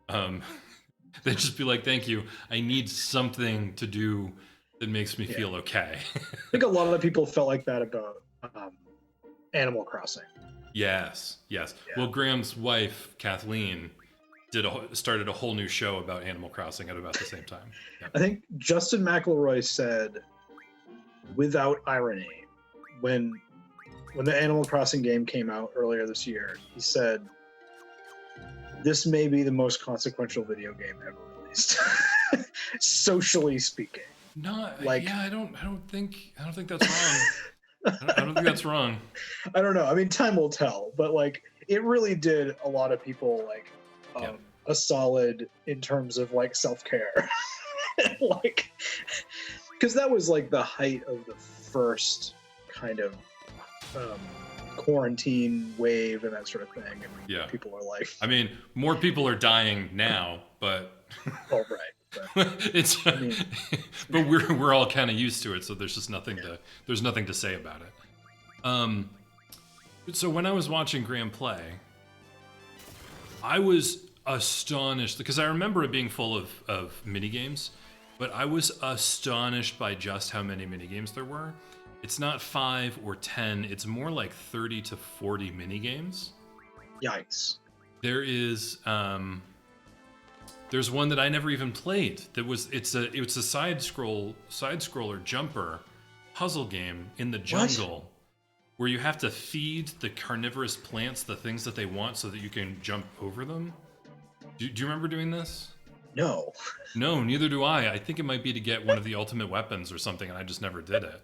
[SPEAKER 1] They'd just be like, "Thank you. I need something to do that makes me feel okay."
[SPEAKER 2] I think a lot of people felt like that about Animal Crossing.
[SPEAKER 1] Yes. Yeah. Well, Graham's wife, Kathleen, started a whole new show about Animal Crossing at about the same time. Yeah.
[SPEAKER 2] I think Justin McElroy said, without irony, when the Animal Crossing game came out earlier this year, he said, "This may be the most consequential video game ever released, socially speaking."
[SPEAKER 1] No, I don't think that's wrong. I don't think that's wrong.
[SPEAKER 2] I don't know. I mean, time will tell, but like, it really did a lot of people like a solid in terms of like self-care, like, because that was like the height of the first kind of quarantine wave and that sort of thing. And people are like,
[SPEAKER 1] I mean, more people are dying now, but
[SPEAKER 2] oh right. But,
[SPEAKER 1] but we're all kind of used to it, so there's just nothing to say about it. So when I was watching Graham play, I was astonished because I remember it being full of mini games, but I was astonished by just how many mini games there were. It's not 5 or 10; it's more like 30 to 40 mini games.
[SPEAKER 2] Yikes!
[SPEAKER 1] There is. There's one that I never even played. It's a side scroller jumper puzzle game in the jungle, where you have to feed the carnivorous plants the things that they want so that you can jump over them. Do you remember doing this?
[SPEAKER 2] No.
[SPEAKER 1] No, neither do I. I think it might be to get one of the ultimate weapons or something, and I just never did it.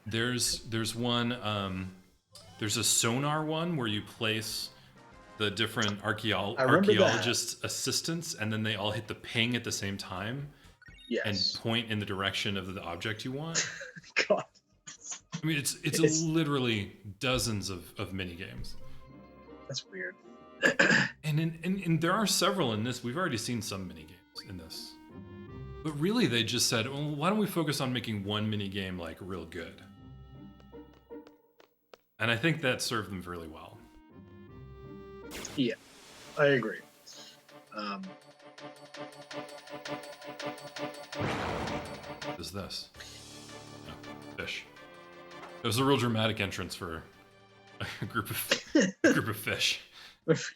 [SPEAKER 1] There's one. There's a sonar one where you place the different archaeologist assistants, and then they all hit the ping at the same time and point in the direction of the object you want.
[SPEAKER 2] God.
[SPEAKER 1] I mean, it's literally dozens of mini games.
[SPEAKER 2] That's weird.
[SPEAKER 1] And there are several in this. We've already seen some mini games in this. But really, they just said, well, why don't we focus on making one mini game like real good? And I think that served them really well.
[SPEAKER 2] Yeah, I agree.
[SPEAKER 1] What is this? No, fish. It was a real dramatic entrance for a group of fish.
[SPEAKER 2] Sandfish.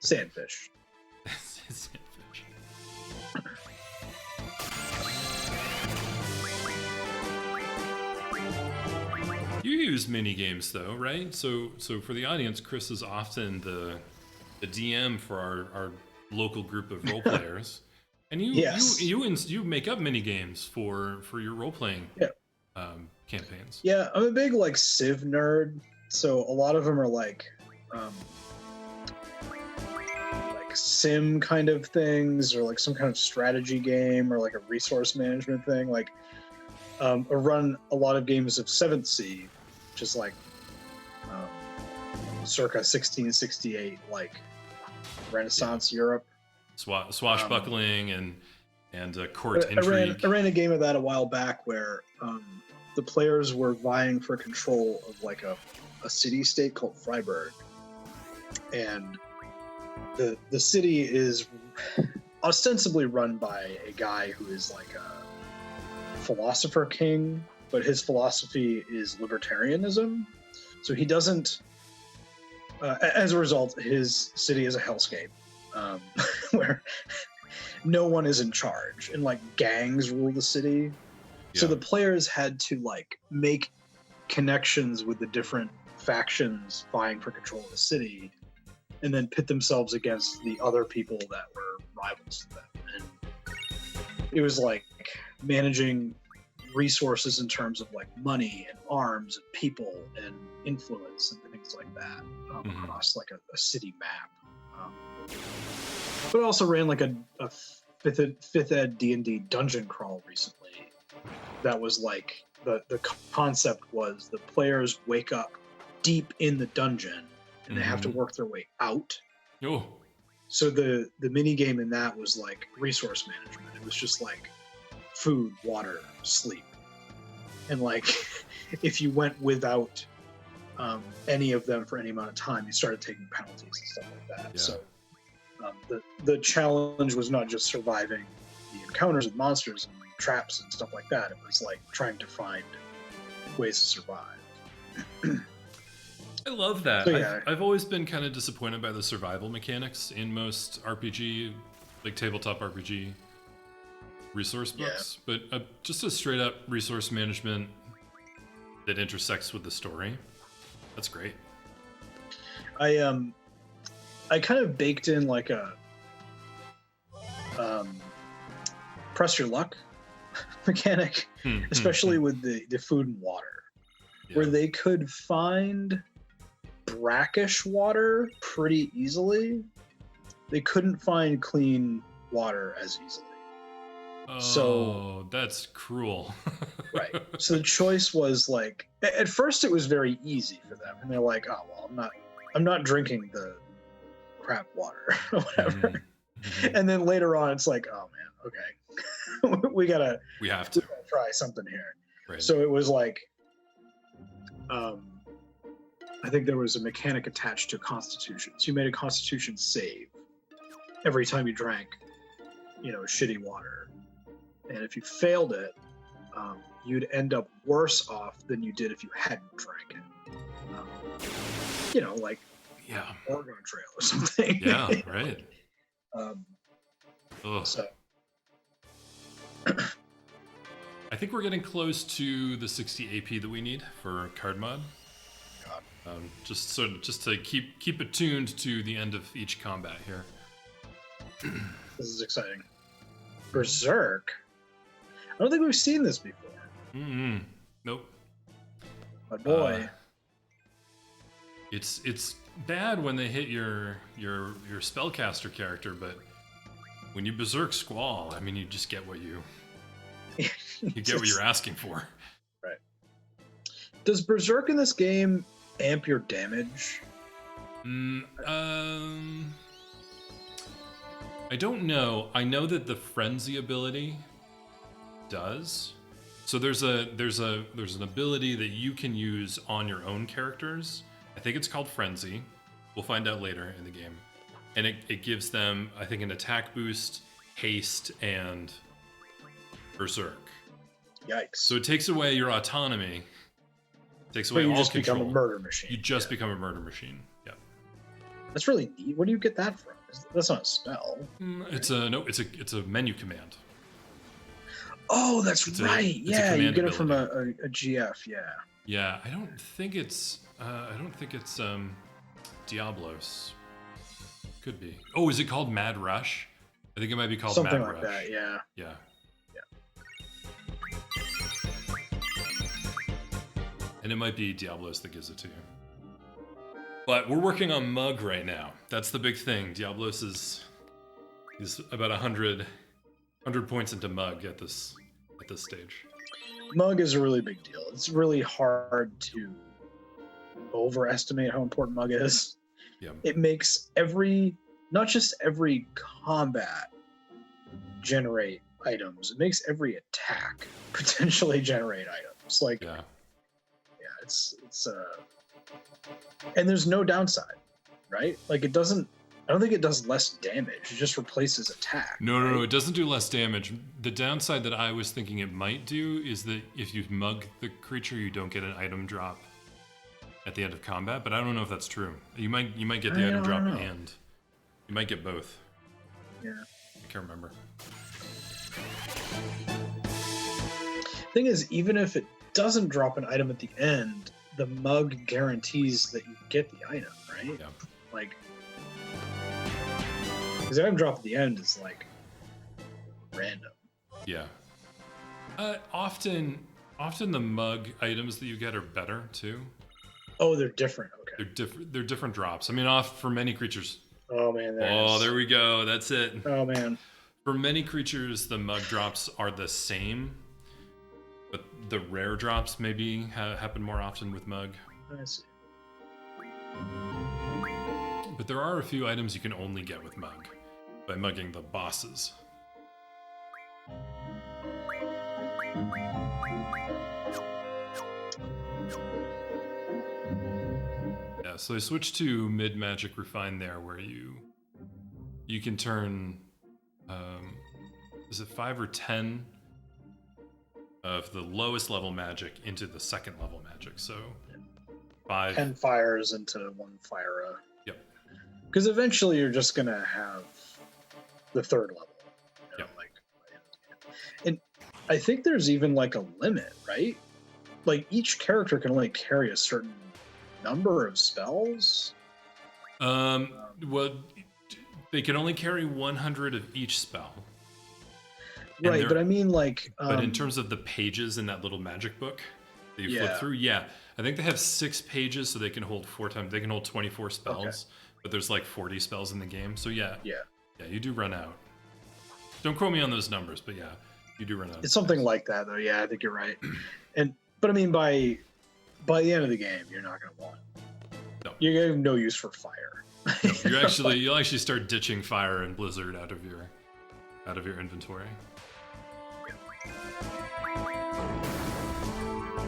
[SPEAKER 1] Sandfish. You use mini games though, right? So for the audience, Chris is often the DM for our local group of role players, and you make up mini games for your role playing campaigns.
[SPEAKER 2] Yeah, I'm a big like Civ nerd, so a lot of them are like sim kind of things, or like some kind of strategy game, or like a resource management thing. Like I run a lot of games of 7th Sea, which is like circa 1668, like Renaissance Europe.
[SPEAKER 1] Swashbuckling and court intrigue.
[SPEAKER 2] I ran a game of that a while back where the players were vying for control of like a city-state called Freiburg. And the city is ostensibly run by a guy who is like a philosopher king, but his philosophy is libertarianism. So he doesn't as a result, his city is a hellscape, where no one is in charge, and like gangs rule the city. So the players had to like make connections with the different factions vying for control of the city, and then pit themselves against the other people that were rivals to them. And it was like managing resources in terms of like money and arms and people and influence and things like that across like a city map. But I also ran like a fifth ed D&D dungeon crawl recently. That was like the concept was the players wake up deep in the dungeon and they have to work their way out.
[SPEAKER 1] Oh.
[SPEAKER 2] So the mini game in that was like resource management. It was just like food, water, sleep. And like if you went without any of them for any amount of time, you started taking penalties and stuff like that. Yeah. So the challenge was not just surviving the encounters with monsters and traps and stuff like that. It was like trying to find ways to survive.
[SPEAKER 1] I love that.
[SPEAKER 2] So, yeah.
[SPEAKER 1] I've always been kind of disappointed by the survival mechanics in most RPG, like tabletop RPG resource books. But just a straight up resource management that intersects with the story. That's great.
[SPEAKER 2] I kind of baked in like a press your luck mechanic, especially with the food and water, where they could find brackish water pretty easily. They couldn't find clean water as easily.
[SPEAKER 1] Oh,
[SPEAKER 2] so
[SPEAKER 1] that's cruel.
[SPEAKER 2] Right. So the choice was like, at first it was very easy for them, and they're like, oh well, I'm not drinking the crap water or whatever. And then later on it's like, oh man, okay. we have to try something here.
[SPEAKER 1] Right.
[SPEAKER 2] So it was like I think there was a mechanic attached to Constitution. So you made a Constitution save every time you drank, shitty water. And if you failed it, you'd end up worse off than you did if you hadn't drank it. Like Oregon Trail or something.
[SPEAKER 1] Yeah, right.
[SPEAKER 2] So
[SPEAKER 1] I think we're getting close to the 60 AP that we need for card mod. Just to keep it tuned to the end of each combat here.
[SPEAKER 2] This is exciting. Berserk. I don't think we've seen this before.
[SPEAKER 1] Nope.
[SPEAKER 2] My boy.
[SPEAKER 1] It's bad when they hit your spellcaster character, but when you berserk Squall, I mean, you just get what you get what you're asking for.
[SPEAKER 2] Right. Does berserk in this game amp your damage?
[SPEAKER 1] I don't know. I know that the frenzy ability does. So there's an ability that you can use on your own characters. I think it's called Frenzy. We'll find out later in the game. And it gives them, I think, an attack boost, haste, and berserk.
[SPEAKER 2] Yikes.
[SPEAKER 1] So it takes away your autonomy. Takes away all control. You just
[SPEAKER 2] become a murder machine.
[SPEAKER 1] You just become a murder machine. Yeah.
[SPEAKER 2] That's really neat. Where do you get that from? That's not a spell.
[SPEAKER 1] It's a menu command.
[SPEAKER 2] Oh, that's right. Yeah, you get it from a GF. Yeah.
[SPEAKER 1] Yeah, I don't think it's Diablos. Could be. Oh, is it called Mad Rush? I think it might be called
[SPEAKER 2] something
[SPEAKER 1] Mad
[SPEAKER 2] like
[SPEAKER 1] Rush.
[SPEAKER 2] That. Yeah.
[SPEAKER 1] Yeah. And it might be Diablos that gives it to you. But we're working on Mug right now. That's the big thing. Diablos is about 100 points into Mug at this stage.
[SPEAKER 2] Mug is a really big deal. It's really hard to overestimate how important Mug is.
[SPEAKER 1] Yeah.
[SPEAKER 2] It makes not just every combat generate items. It makes every attack potentially generate items. Like it's and there's no downside, right? Like I don't think it does less damage. It just replaces attack.
[SPEAKER 1] No, it doesn't do less damage. The downside that I was thinking it might do is that if you mug the creature, you don't get an item drop at the end of combat, but I don't know if that's true. You might get the
[SPEAKER 2] I
[SPEAKER 1] item
[SPEAKER 2] don't
[SPEAKER 1] drop
[SPEAKER 2] know.
[SPEAKER 1] and you might get both.
[SPEAKER 2] Yeah.
[SPEAKER 1] I can't remember.
[SPEAKER 2] Thing is, even if it doesn't drop an item at the end, the mug guarantees that you get the item, right?
[SPEAKER 1] Yeah.
[SPEAKER 2] Like, because the item drop at the end is like random.
[SPEAKER 1] Yeah. Often the mug items that you get are better too.
[SPEAKER 2] Oh, they're different. Okay.
[SPEAKER 1] They're different drops. I mean, for many creatures.
[SPEAKER 2] Oh man.
[SPEAKER 1] There we go. That's it.
[SPEAKER 2] Oh man.
[SPEAKER 1] For many creatures, the mug drops are the same, but the rare drops maybe happen more often with mug.
[SPEAKER 2] I see.
[SPEAKER 1] But there are a few items you can only get with mug by mugging the bosses. Yeah, so I switched to mid magic refine there, where you can turn is it 5 or 10 of the lowest level magic into the second level magic. So 5
[SPEAKER 2] 10 fires into 1 fire.
[SPEAKER 1] Yep.
[SPEAKER 2] Because eventually you're just gonna have the third level.
[SPEAKER 1] Yep.
[SPEAKER 2] And I think there's even like a limit, right? Like each character can only carry a certain number of spells.
[SPEAKER 1] Well, they can only carry 100 of each spell.
[SPEAKER 2] Right, but I mean like...
[SPEAKER 1] but in terms of the pages in that little magic book that you flip through, I think they have 6 pages, so they can hold 4 times. They can hold 24 spells, but there's like 40 spells in the game. So yeah, you do run out. Don't quote me on those numbers, but yeah, you do run out.
[SPEAKER 2] It's something like that, though. Yeah, I think you're right. But I mean, by the end of the game, you're not going to want.
[SPEAKER 1] No.
[SPEAKER 2] You have no use for fire.
[SPEAKER 1] No, you'll actually start ditching fire and blizzard out of your inventory.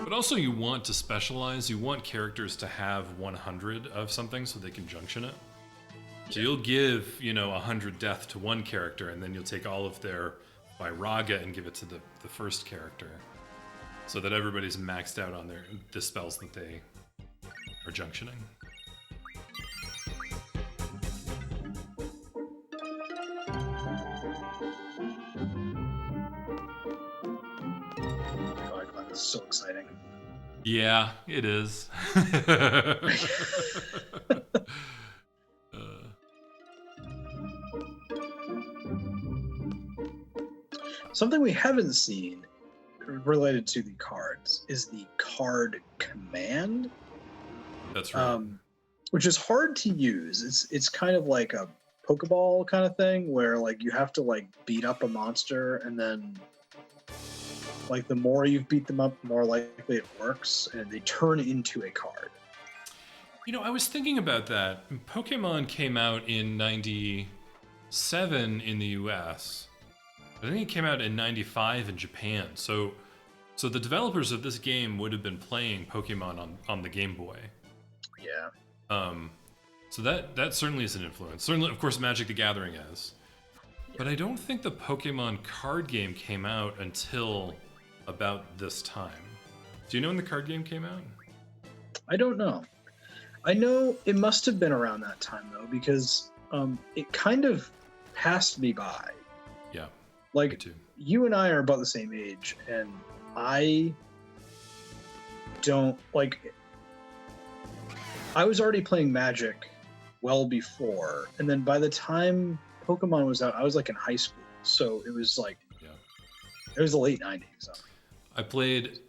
[SPEAKER 1] But also, you want to specialize. You want characters to have 100 of something so they can junction it. So you'll give 100 death to one character, and then you'll take all of their Raga and give it to the first character, so that everybody's maxed out on the spells that they are junctioning.
[SPEAKER 2] God, Glen, this is so exciting.
[SPEAKER 1] Yeah, it is.
[SPEAKER 2] Something we haven't seen related to the cards is the card command.
[SPEAKER 1] That's right.
[SPEAKER 2] Which is hard to use. It's kind of like a Pokeball kind of thing, where like you have to like beat up a monster, and then like the more you beat them up, the more likely it works, and they turn into a card.
[SPEAKER 1] I was thinking about that. Pokemon came out in '97 in the US. I think it came out in '95 in Japan. So the developers of this game would have been playing Pokemon on the Game Boy.
[SPEAKER 2] Yeah.
[SPEAKER 1] So that certainly is an influence. Certainly, of course, Magic the Gathering is. But I don't think the Pokemon card game came out until about this time. Do you know when the card game came out?
[SPEAKER 2] I don't know. I know it must have been around that time, though, because it kind of passed me by.
[SPEAKER 1] Yeah.
[SPEAKER 2] Like,
[SPEAKER 1] me too.
[SPEAKER 2] You and I are about the same age, and I don't, like... I was already playing Magic well before, and then by the time Pokemon was out, I was like in high school, so it was like...
[SPEAKER 1] Yeah.
[SPEAKER 2] It was the late 90s.
[SPEAKER 1] I played...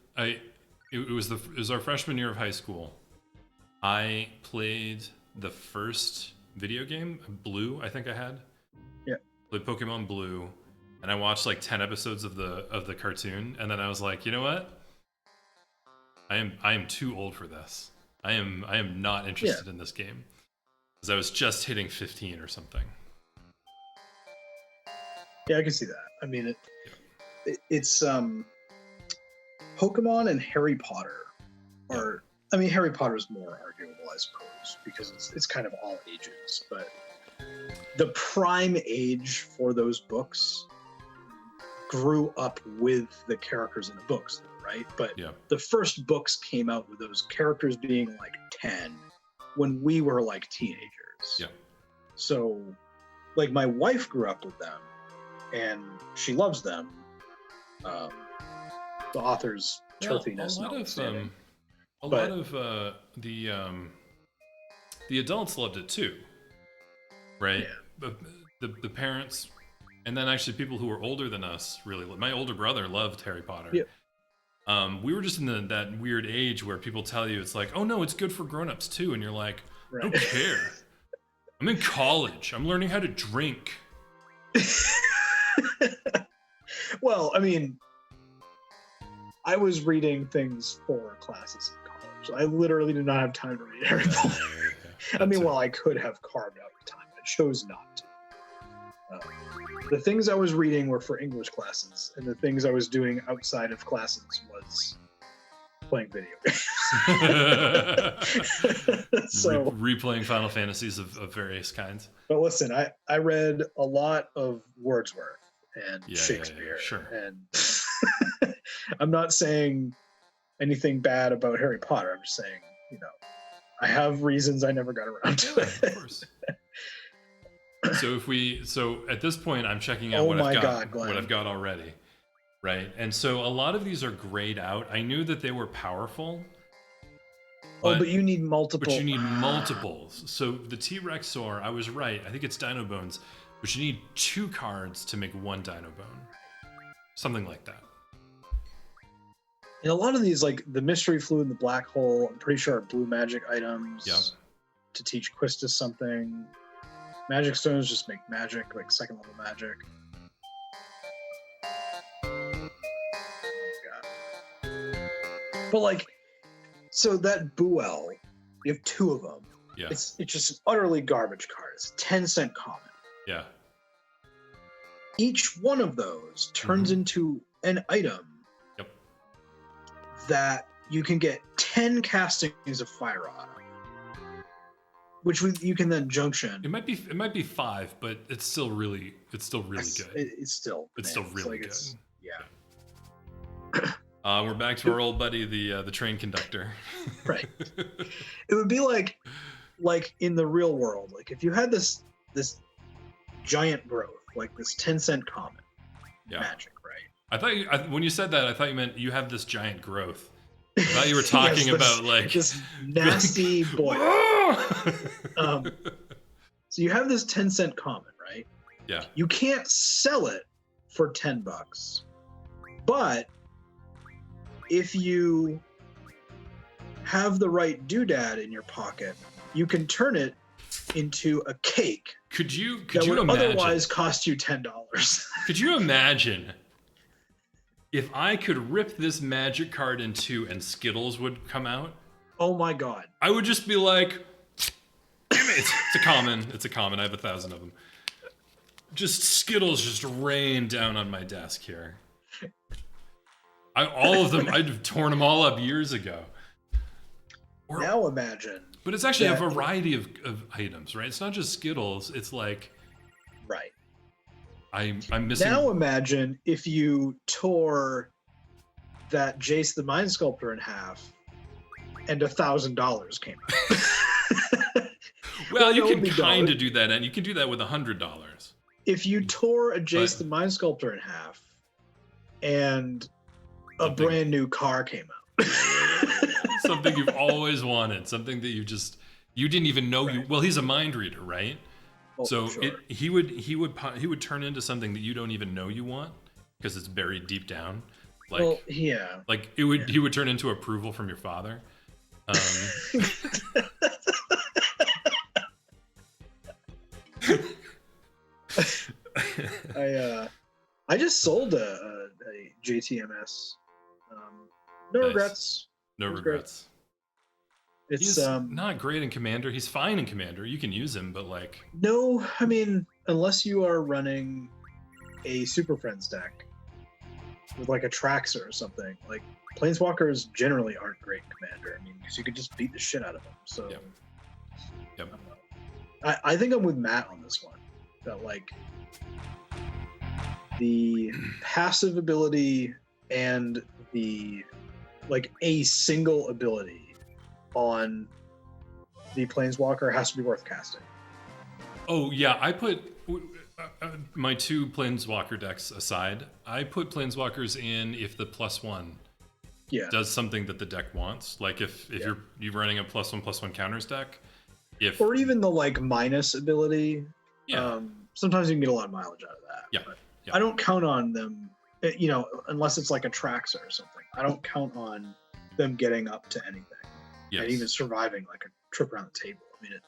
[SPEAKER 1] It was our freshman year of high school. I played the first video game, Blue, I think I had.
[SPEAKER 2] Yeah.
[SPEAKER 1] Played Pokemon Blue, and I watched like 10 episodes of the cartoon, and then I was like, you know what? I am too old for this. I am not interested in this game. Because I was just hitting 15 or something.
[SPEAKER 2] Yeah, I can see that. I mean, it's Pokemon and Harry Potter are... I mean, Harry Potter is more arguable, I suppose, because it's kind of all ages. But the prime age for those books grew up with the characters in the books, right? But
[SPEAKER 1] Yeah.
[SPEAKER 2] the first books came out with those characters being like 10 when we were like teenagers.
[SPEAKER 1] Yeah.
[SPEAKER 2] So, like, my wife grew up with them, and she loves them. The author's turfiness notwithstanding.
[SPEAKER 1] A lot of the adults loved it too, right?
[SPEAKER 2] Yeah.
[SPEAKER 1] The parents, and then actually people who were older than us really. My older brother loved Harry Potter.
[SPEAKER 2] Yeah.
[SPEAKER 1] We were just in that weird age where people tell you it's like, oh no, it's good for grown-ups too, and you're like, I don't care. I'm in college. I'm learning how to drink.
[SPEAKER 2] Well, I mean, I was reading things for classes in college. I literally did not have time to read Harry Potter. I mean, well, I could have carved out the time. I chose not to. The things I was reading were for English classes, and the things I was doing outside of classes was playing video games. So
[SPEAKER 1] replaying Final Fantasies of various kinds.
[SPEAKER 2] But listen, I read a lot of Wordsworth and Shakespeare.
[SPEAKER 1] Yeah, sure.
[SPEAKER 2] And I'm not saying anything bad about Harry Potter. I'm just saying, I have reasons I never got around to it.
[SPEAKER 1] Of course. So at this point, I'm checking out what I've got already, right? And so a lot of these are grayed out. I knew that they were powerful.
[SPEAKER 2] But you need multiple.
[SPEAKER 1] But you need multiples. So the T-Rexor, I was right. I think it's Dino Bones, but you need 2 cards to make 1 Dino Bone. Something like that.
[SPEAKER 2] And a lot of these, like the Mystery Fluid and the Black Hole, I'm pretty sure are blue magic items.
[SPEAKER 1] Yeah.
[SPEAKER 2] To teach Quistis something. Magic stones just make magic, like 2nd level magic. God. But like, so that Buell, you have 2 of them.
[SPEAKER 1] Yeah.
[SPEAKER 2] It's just an utterly garbage card. It's a 10-cent common.
[SPEAKER 1] Yeah.
[SPEAKER 2] Each one of those turns into an item.
[SPEAKER 1] Yep.
[SPEAKER 2] That you can get 10 castings of Fire on. Which you can then junction.
[SPEAKER 1] It might be 5, but it's still really good.
[SPEAKER 2] It's still
[SPEAKER 1] really good.
[SPEAKER 2] Yeah.
[SPEAKER 1] We're back to our old buddy, the train conductor.
[SPEAKER 2] Right. It would be like in the real world, like if you had this giant growth, like this 10-cent common magic, right?
[SPEAKER 1] I thought when you said that, I thought you meant you have this giant growth. I thought you were talking about like
[SPEAKER 2] this nasty boy. So you have this 10-cent common, right?
[SPEAKER 1] Yeah.
[SPEAKER 2] You can't sell it for $10, but if you have the right doodad in your pocket, you can turn it into a cake.
[SPEAKER 1] Could you
[SPEAKER 2] would
[SPEAKER 1] imagine?
[SPEAKER 2] Otherwise cost you $10.
[SPEAKER 1] Could you imagine if I could rip this magic card in 2 and Skittles would come out?
[SPEAKER 2] Oh my God. I
[SPEAKER 1] would just be like, damn it. It's a common. It's a common. I have 1,000 of them. Just Skittles just rain down on my desk here. All of them, I'd have torn them all up years ago.
[SPEAKER 2] Now imagine.
[SPEAKER 1] But it's actually a variety of items, right? It's not just Skittles. It's like...
[SPEAKER 2] Right.
[SPEAKER 1] I'm missing...
[SPEAKER 2] Now imagine if you tore that Jace the Mind Sculptor in half and $1,000 came out.
[SPEAKER 1] Well, you can kind of do that, and you can do that with $100.
[SPEAKER 2] If you tore a Jace the Mind Sculptor in half and a brand new car came out.
[SPEAKER 1] Something you've always wanted, something that you didn't even know well, he's a mind reader, right?
[SPEAKER 2] Oh,
[SPEAKER 1] so
[SPEAKER 2] sure.
[SPEAKER 1] he would turn into something that you don't even know you want because it's buried deep down. Like,
[SPEAKER 2] well, yeah.
[SPEAKER 1] Like he would turn into approval from your father.
[SPEAKER 2] I just sold a JTMS. No
[SPEAKER 1] Nice.
[SPEAKER 2] regrets.
[SPEAKER 1] No regrets.
[SPEAKER 2] It's
[SPEAKER 1] He's not great in Commander. He's fine in Commander. You can use him, but like...
[SPEAKER 2] No, I mean, unless you are running a Super Friends deck with like a Traxxer or something. Like, Planeswalkers generally aren't great in Commander. I mean, because you could just beat the shit out of them. So,
[SPEAKER 1] Yep.
[SPEAKER 2] I think I'm with Matt on this one. That like the passive ability and a single ability on the Planeswalker has to be worth casting.
[SPEAKER 1] Oh yeah, I put my 2 Planeswalker decks aside. I put Planeswalkers in if the +1 does something that the deck wants. Like if you're running a +1/+1 counters deck,
[SPEAKER 2] or even the like minus ability.
[SPEAKER 1] Yeah.
[SPEAKER 2] Sometimes you can get a lot of mileage out of that.
[SPEAKER 1] Yeah.
[SPEAKER 2] But I don't count on them, unless it's like a Traxxas or something. I don't count on them getting up to anything.
[SPEAKER 1] Yes.
[SPEAKER 2] And even surviving like a trip around the table. I mean,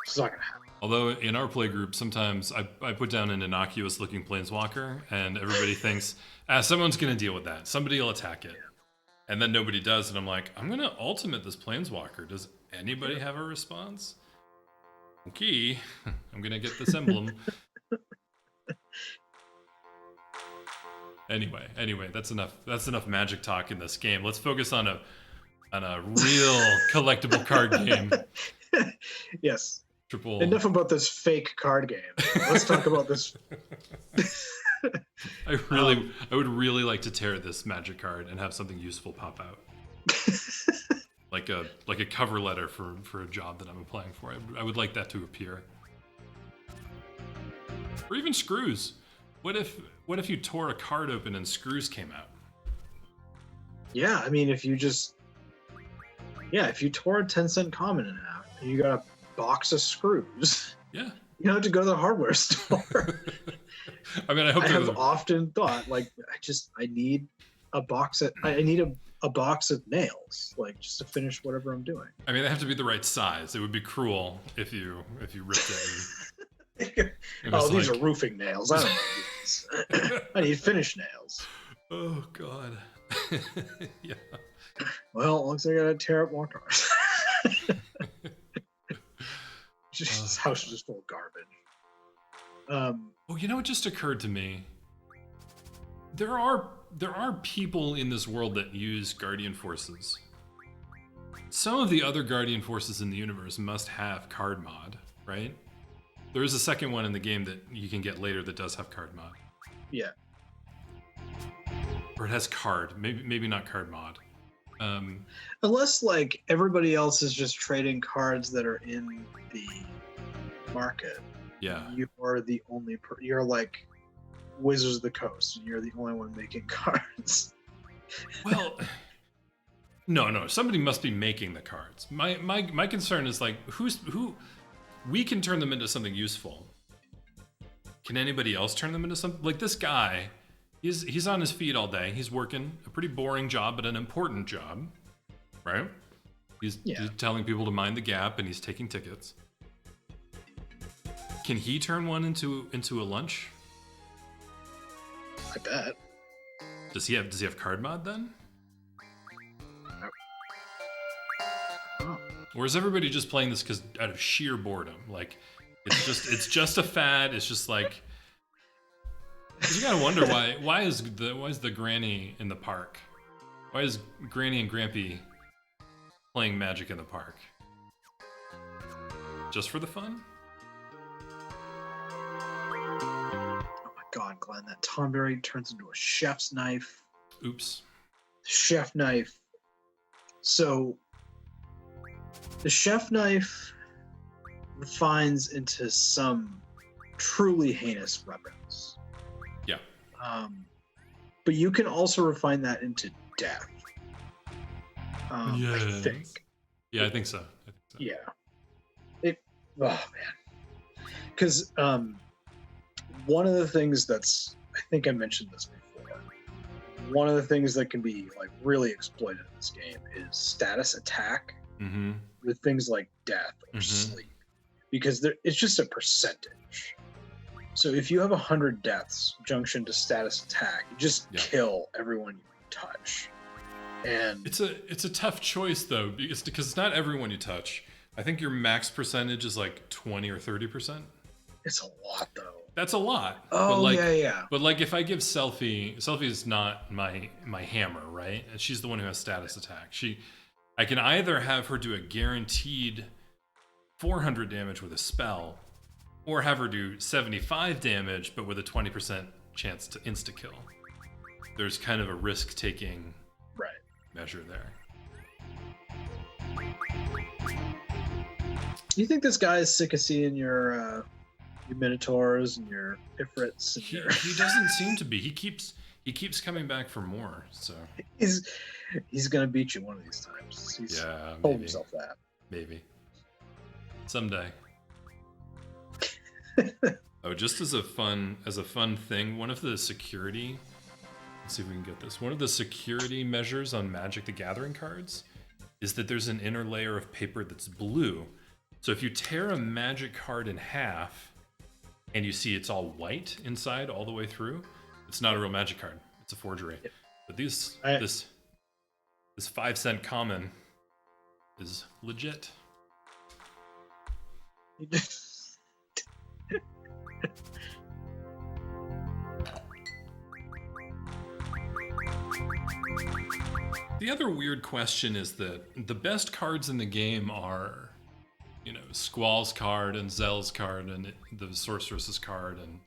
[SPEAKER 2] it's not going to happen.
[SPEAKER 1] Although in our play group, sometimes I put down an innocuous looking Planeswalker and everybody thinks, someone's going to deal with that. Somebody will attack it. And then nobody does. And I'm like, I'm going to ultimate this Planeswalker. Does anybody have a response? Okay, I'm going to get this emblem. Anyway, that's enough Magic talk in this game. Let's focus on a real collectible card game.
[SPEAKER 2] Yes.
[SPEAKER 1] Triple.
[SPEAKER 2] Enough about this fake card game. Let's talk about this.
[SPEAKER 1] I would really like to tear this Magic card and have something useful pop out. like a cover letter for a job that I'm applying for. I would like that to appear. Or even screws. What if you tore a card open and screws came out?
[SPEAKER 2] Yeah, I mean, if you tore a 10-cent common in half and you got a box of screws,
[SPEAKER 1] yeah,
[SPEAKER 2] you don't have to go to the hardware store.
[SPEAKER 1] I mean, I
[SPEAKER 2] have often thought, like, I need a box of nails, like, just to finish whatever I'm doing.
[SPEAKER 1] I mean, they have to be the right size. It would be cruel if you ripped it.
[SPEAKER 2] These are roofing nails. I don't need these. I need finish nails.
[SPEAKER 1] Oh God. Yeah.
[SPEAKER 2] Well, looks like I gotta tear up more cars. This house is just full of garbage.
[SPEAKER 1] It just occurred to me. There are people in this world that use Guardian Forces. Some of the other Guardian Forces in the universe must have card mod, right? There is a second one in the game that you can get later that does have card mod.
[SPEAKER 2] Yeah.
[SPEAKER 1] Or it has card, maybe not card mod.
[SPEAKER 2] Unless like everybody else is just trading cards that are in the market.
[SPEAKER 1] Yeah.
[SPEAKER 2] You are the only you're like Wizards of the Coast, and you're the only one making cards.
[SPEAKER 1] Well, no, somebody must be making the cards. My concern is like who we can turn them into something useful. Can anybody else turn them into something? Like this guy, he's on his feet all day. He's working a pretty boring job, but an important job, right? He's telling people to mind the gap, and he's taking tickets. Can he turn one into a lunch?
[SPEAKER 2] I bet.
[SPEAKER 1] Does he have card mod then? Or is everybody just playing this because out of sheer boredom? Like, it's just a fad. It's just like, you gotta wonder why is the granny in the park? Why is Granny and Grampy playing Magic in the park? Just for the fun?
[SPEAKER 2] Oh my God, Glenn! That Tonberry turns into a chef's knife.
[SPEAKER 1] Oops.
[SPEAKER 2] Chef knife. So. The chef knife refines into some truly heinous weapons.
[SPEAKER 1] Yeah.
[SPEAKER 2] But you can also refine that into death.
[SPEAKER 1] Yes.
[SPEAKER 2] I think.
[SPEAKER 1] Yeah, I think so.
[SPEAKER 2] Yeah. Oh man. Because one of the things that's, I think I mentioned this before. One of the things that can be like really exploited in this game is status attack.
[SPEAKER 1] Mm-hmm.
[SPEAKER 2] With things like death or sleep, because it's just a percentage. So if you have 100 deaths junction to status attack, you just kill everyone you touch. And
[SPEAKER 1] it's a tough choice though, because it's not everyone you touch. I think your max percentage is like 20 or 30%.
[SPEAKER 2] It's a lot though.
[SPEAKER 1] That's a lot.
[SPEAKER 2] Oh, yeah.
[SPEAKER 1] But like if I give Selfie is not my hammer, right? And she's the one who has status attack. I can either have her do a guaranteed 400 damage with a spell, or have her do 75 damage, but with a 20% chance to insta-kill. there's kind of a risk-taking
[SPEAKER 2] Right.
[SPEAKER 1] measure there.
[SPEAKER 2] Do you think this guy is sick of seeing your minotaurs and your ifrits? And
[SPEAKER 1] He doesn't seem to be. He keeps coming back for more. So
[SPEAKER 2] he's gonna beat you one of these times. He's told himself that.
[SPEAKER 1] Maybe someday. Oh, just as a fun thing, one of the security. Let's see if we can get this. One of the security measures on Magic the Gathering cards is that there's an inner layer of paper that's blue. So if you tear a Magic card in half and you see it's all white inside all the way through, it's not a real Magic card. It's a forgery. Yep. But this 5-cent common is legit. The other weird question is that the best cards in the game are, Squall's card and Zell's card and the Sorceress's card and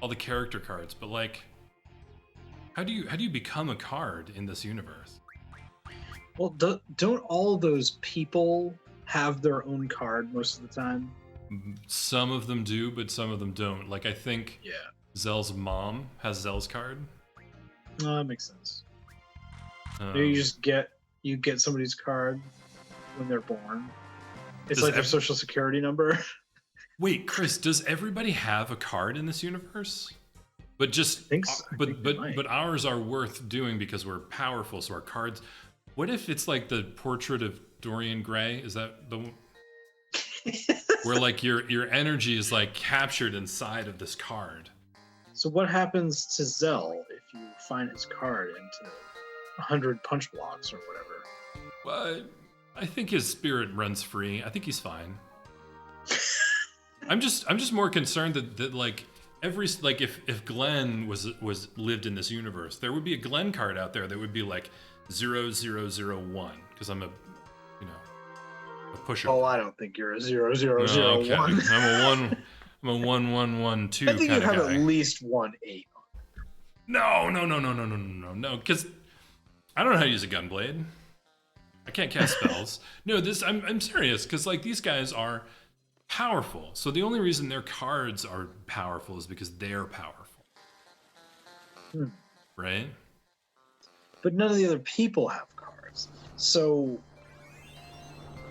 [SPEAKER 1] all the character cards. But like, how do you become a card in this universe?
[SPEAKER 2] Well, don't all those people have their own card most of the time?
[SPEAKER 1] Some of them do, but some of them don't. Like, I think Zell's mom has Zell's card.
[SPEAKER 2] Oh, that makes sense. You just get somebody's card when they're born. It's like their social security number.
[SPEAKER 1] Wait, Chris, does everybody have a card in this universe? But just but ours are worth doing because we're powerful, so our cards. What if it's like the portrait of Dorian Gray? Is that the where like your energy is like captured inside of this card?
[SPEAKER 2] So what happens to Zell if you find his card into 100 punch blocks or whatever?
[SPEAKER 1] Well, I think his spirit runs free. I think he's fine. I'm just more concerned that like if Glen was lived in this universe, there would be a Glen card out there that would be like 0001 because I'm a pusher.
[SPEAKER 2] Oh, I don't think you're a 0001.
[SPEAKER 1] Okay. I'm a 1112.
[SPEAKER 2] I think you have at least 18.
[SPEAKER 1] No, because I don't know how to use a gunblade. I can't cast spells. No, I'm serious because like these guys are powerful. So the only reason their cards are powerful is because they're powerful. Right?
[SPEAKER 2] But none of the other people have cards. So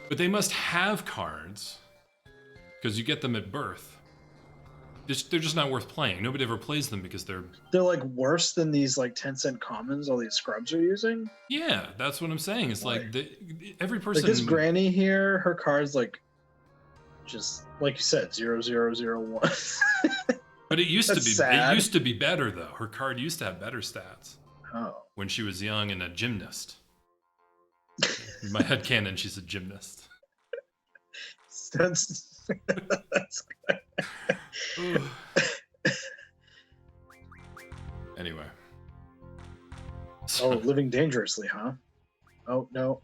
[SPEAKER 1] but they must have cards because you get them at birth. They're just not worth playing. Nobody ever plays them because they're
[SPEAKER 2] like worse than these like 10-cent commons all these scrubs are using. Yeah,
[SPEAKER 1] that's what I'm saying. It's like every person.
[SPEAKER 2] Like this granny here, her card's like just like you said, 0001.
[SPEAKER 1] But it used to be.
[SPEAKER 2] Sad.
[SPEAKER 1] It used to be better though. Her card used to have better stats.
[SPEAKER 2] Oh.
[SPEAKER 1] When she was young and a gymnast. In my headcanon, she's a gymnast.
[SPEAKER 2] That's
[SPEAKER 1] Anyway.
[SPEAKER 2] Living dangerously, huh? Oh no.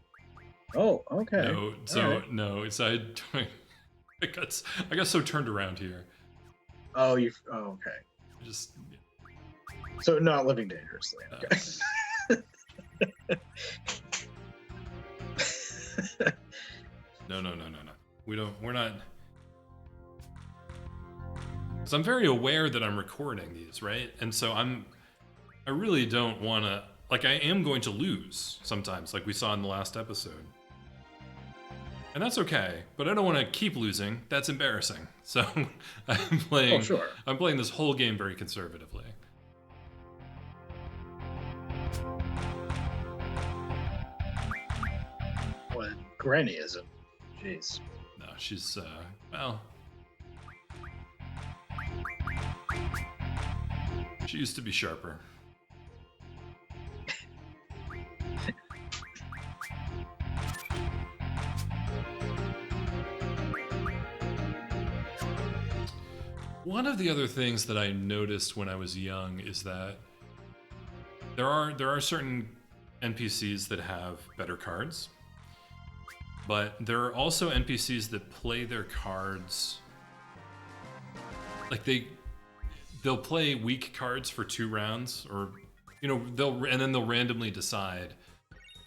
[SPEAKER 2] Oh, okay.
[SPEAKER 1] No. It's I got so turned around here.
[SPEAKER 2] Okay.
[SPEAKER 1] Just.
[SPEAKER 2] So not living dangerously. Okay.
[SPEAKER 1] No. We're not. So I'm very aware that I'm recording these, right? And so I really don't want to, like, I am going to lose sometimes, like we saw in the last episode. And that's okay, but I don't want to keep losing. That's embarrassing. So I'm playing this whole game very conservatively.
[SPEAKER 2] Well, Granny isn't. Jeez.
[SPEAKER 1] No, she's, well... She used to be sharper. One of the other things that I noticed when I was young is that there are certain NPCs that have better cards, but there are also NPCs that play their cards like they'll play weak cards for 2 rounds or You know, they'll randomly decide,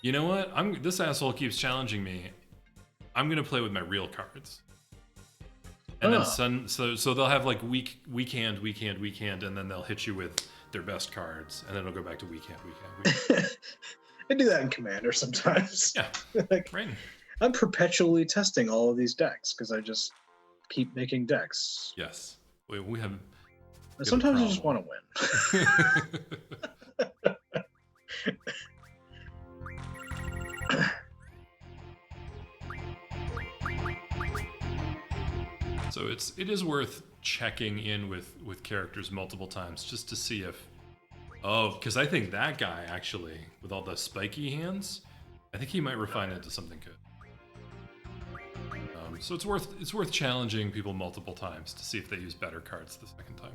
[SPEAKER 1] you know what? This asshole keeps challenging me. I'm gonna play with my real cards. And then so they'll have like weak hand, and then they'll hit you with their best cards, and then it'll go back to weak hand.
[SPEAKER 2] I do that in Commander sometimes.
[SPEAKER 1] Yeah,
[SPEAKER 2] like,
[SPEAKER 1] right.
[SPEAKER 2] I'm perpetually testing all of these decks because I just keep making decks.
[SPEAKER 1] Yes, we have.
[SPEAKER 2] Sometimes I just want to win.
[SPEAKER 1] So it is worth checking in with characters multiple times just to see if, because I think that guy actually with all the spiky hands, I think he might refine it to something good. So it's worth challenging people multiple times to see if they use better cards the second time.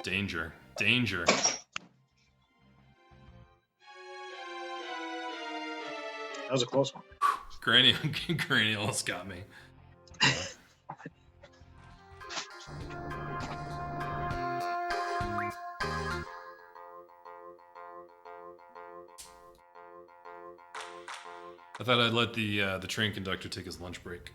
[SPEAKER 1] Danger.
[SPEAKER 2] That was a close one.
[SPEAKER 1] Granny almost got me. I thought I'd let the train conductor take his lunch break.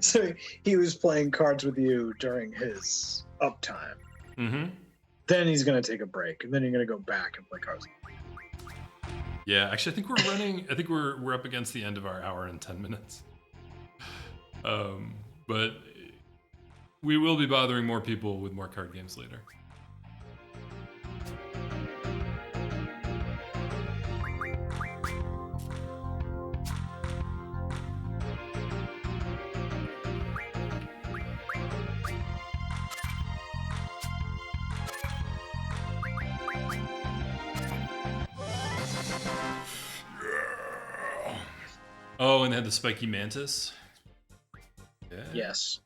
[SPEAKER 2] So he was playing cards with you during his uptime.
[SPEAKER 1] Mm-hmm.
[SPEAKER 2] Then he's gonna take a break, and then you're gonna go back and play cards.
[SPEAKER 1] Yeah, actually, I think we're running. I think we're up against the end of our hour and 10 minutes. But we will be bothering more people with more card games later. Oh, and they had the spiky mantis. Yeah.
[SPEAKER 2] Yes.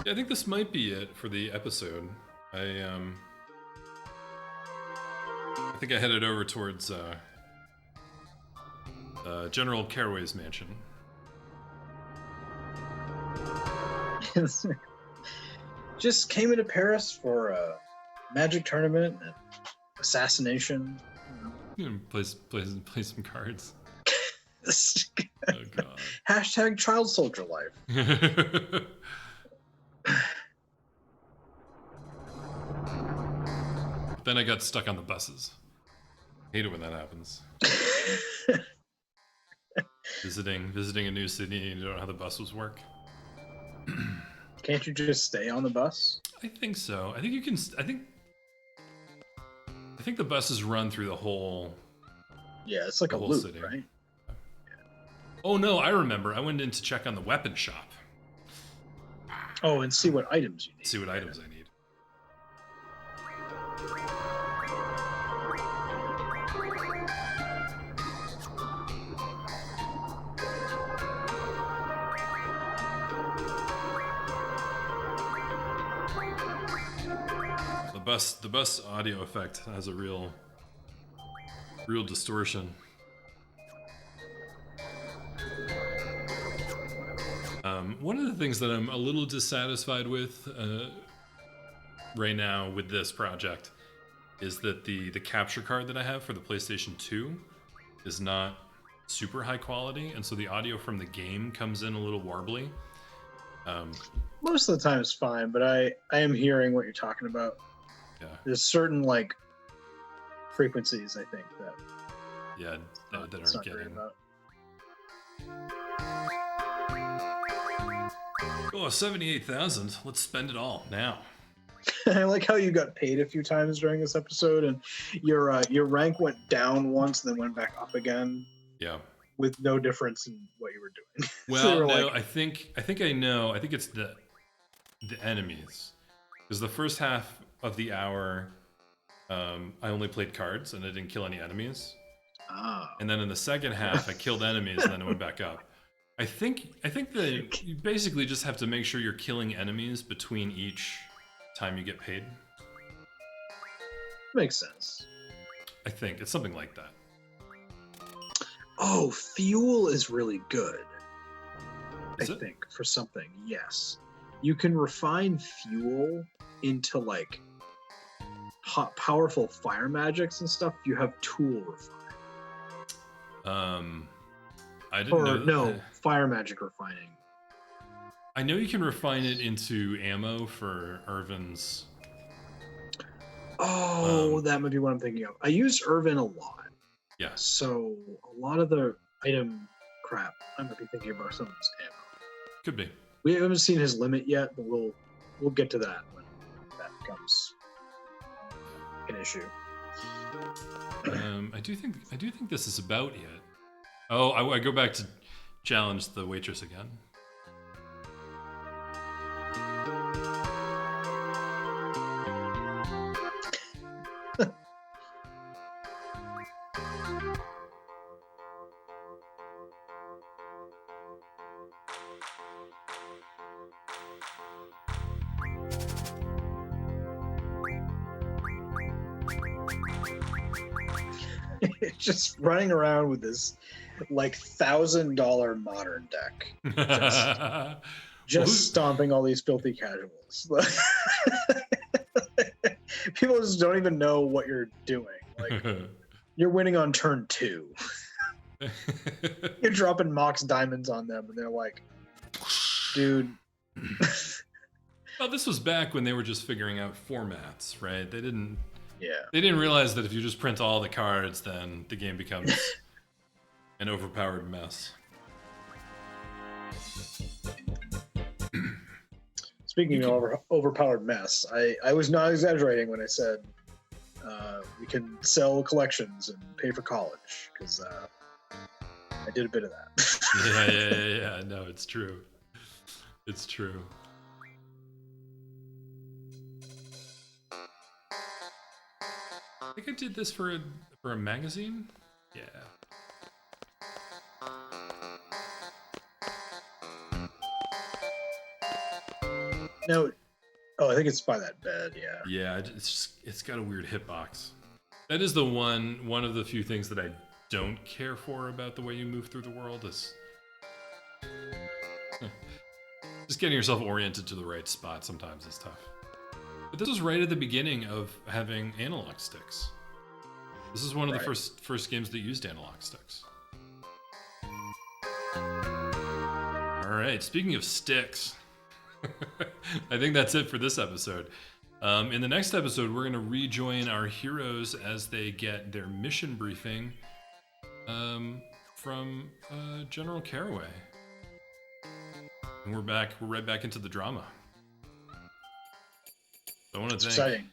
[SPEAKER 1] I think this might be it for the episode. I think I headed over towards General Caraway's mansion.
[SPEAKER 2] Just came into Paris for a magic tournament and assassination.
[SPEAKER 1] Play some cards. Oh god.
[SPEAKER 2] Hashtag child soldier life.
[SPEAKER 1] Then I got stuck on the buses. Hate it when that happens. visiting a new city and you don't know how the buses work.
[SPEAKER 2] Can't you just stay on the bus?
[SPEAKER 1] I think so. I think you can. I think the buses run through the whole.
[SPEAKER 2] Yeah, it's like a loop, city. Right?
[SPEAKER 1] Yeah. Oh no, I remember. I went in to check on the weapon shop.
[SPEAKER 2] Oh, and see what items you need.
[SPEAKER 1] See what items I need. The bus audio effect has a real distortion. One of the things that I'm a little dissatisfied with right now with this project is that the capture card that I have for the PlayStation 2 is not super high quality, and so the audio from the game comes in a little warbly.
[SPEAKER 2] Most of the time it's fine, but I am hearing what you're talking about.
[SPEAKER 1] Yeah.
[SPEAKER 2] There's certain like frequencies I think that
[SPEAKER 1] that aren't getting. Oh, 78,000. Let's spend it all now.
[SPEAKER 2] I like how you got paid a few times during this episode, and your rank went down once, and then went back up again.
[SPEAKER 1] Yeah.
[SPEAKER 2] with no difference in what you were doing.
[SPEAKER 1] Well,
[SPEAKER 2] were
[SPEAKER 1] no,
[SPEAKER 2] like,
[SPEAKER 1] I think I know. I think it's the enemies, because the first half of the hour, I only played cards and I didn't kill any enemies. And then in the second half, I killed enemies and then it went back up. I think that you basically just have to make sure you're killing enemies between each time you get paid.
[SPEAKER 2] makes sense.
[SPEAKER 1] I think it's something like that.
[SPEAKER 2] Oh, fuel is really good.
[SPEAKER 1] Is
[SPEAKER 2] I
[SPEAKER 1] it?
[SPEAKER 2] think for something, yes. You can refine fuel into like powerful fire magics and stuff. You have tool refine.
[SPEAKER 1] I didn't know that.
[SPEAKER 2] No, fire magic refining.
[SPEAKER 1] I know you can refine it into ammo for Irvin's.
[SPEAKER 2] Oh, that might be what I'm thinking of. I use Irvin a lot.
[SPEAKER 1] Yeah.
[SPEAKER 2] So a lot of the item crap, I might be thinking about some of this ammo.
[SPEAKER 1] Could be.
[SPEAKER 2] We haven't seen his limit yet, but we'll get to that when that becomes an issue.
[SPEAKER 1] I do think this is about it. Oh, I go back to challenge the waitress again.
[SPEAKER 2] Just running around with this like $1,000 modern deck, just stomping all these filthy casuals. People just don't even know what you're doing. Like, you're winning on turn 2. You're dropping Mox diamonds on them, and they're like, dude.
[SPEAKER 1] Well, this was back when they were just figuring out formats, right? They didn't realize that if you just print all the cards, then the game becomes an overpowered mess.
[SPEAKER 2] Speaking of overpowered mess, I was not exaggerating when I said we can sell collections and pay for college, because I did a bit of that.
[SPEAKER 1] Yeah. No, it's true. It's true. I think I did this for a magazine. Yeah.
[SPEAKER 2] No, I think it's by that bed. Yeah.
[SPEAKER 1] Yeah, it's got a weird hitbox. That is one of the few things that I don't care for about the way you move through the world is just getting yourself oriented to the right spot sometimes is tough. But this was right at the beginning of having analog sticks. This is one of the first games that used analog sticks. All right, speaking of sticks, I think that's it for this episode. In the next episode, we're going to rejoin our heroes as they get their mission briefing from General Caraway. And we're right back into the drama. I want to thank.
[SPEAKER 2] Exciting.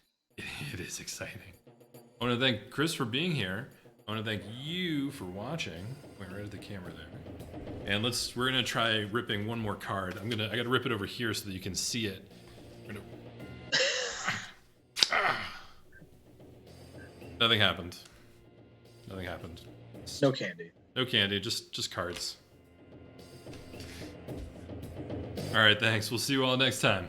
[SPEAKER 1] It is exciting. I want to thank Chris for being here. I want to thank you for watching. Wait, right at the camera there. And we're gonna try ripping one more card. I gotta rip it over here so that you can see it. Nothing happened.
[SPEAKER 2] No candy.
[SPEAKER 1] No candy, just cards. All right, thanks. We'll see you all next time.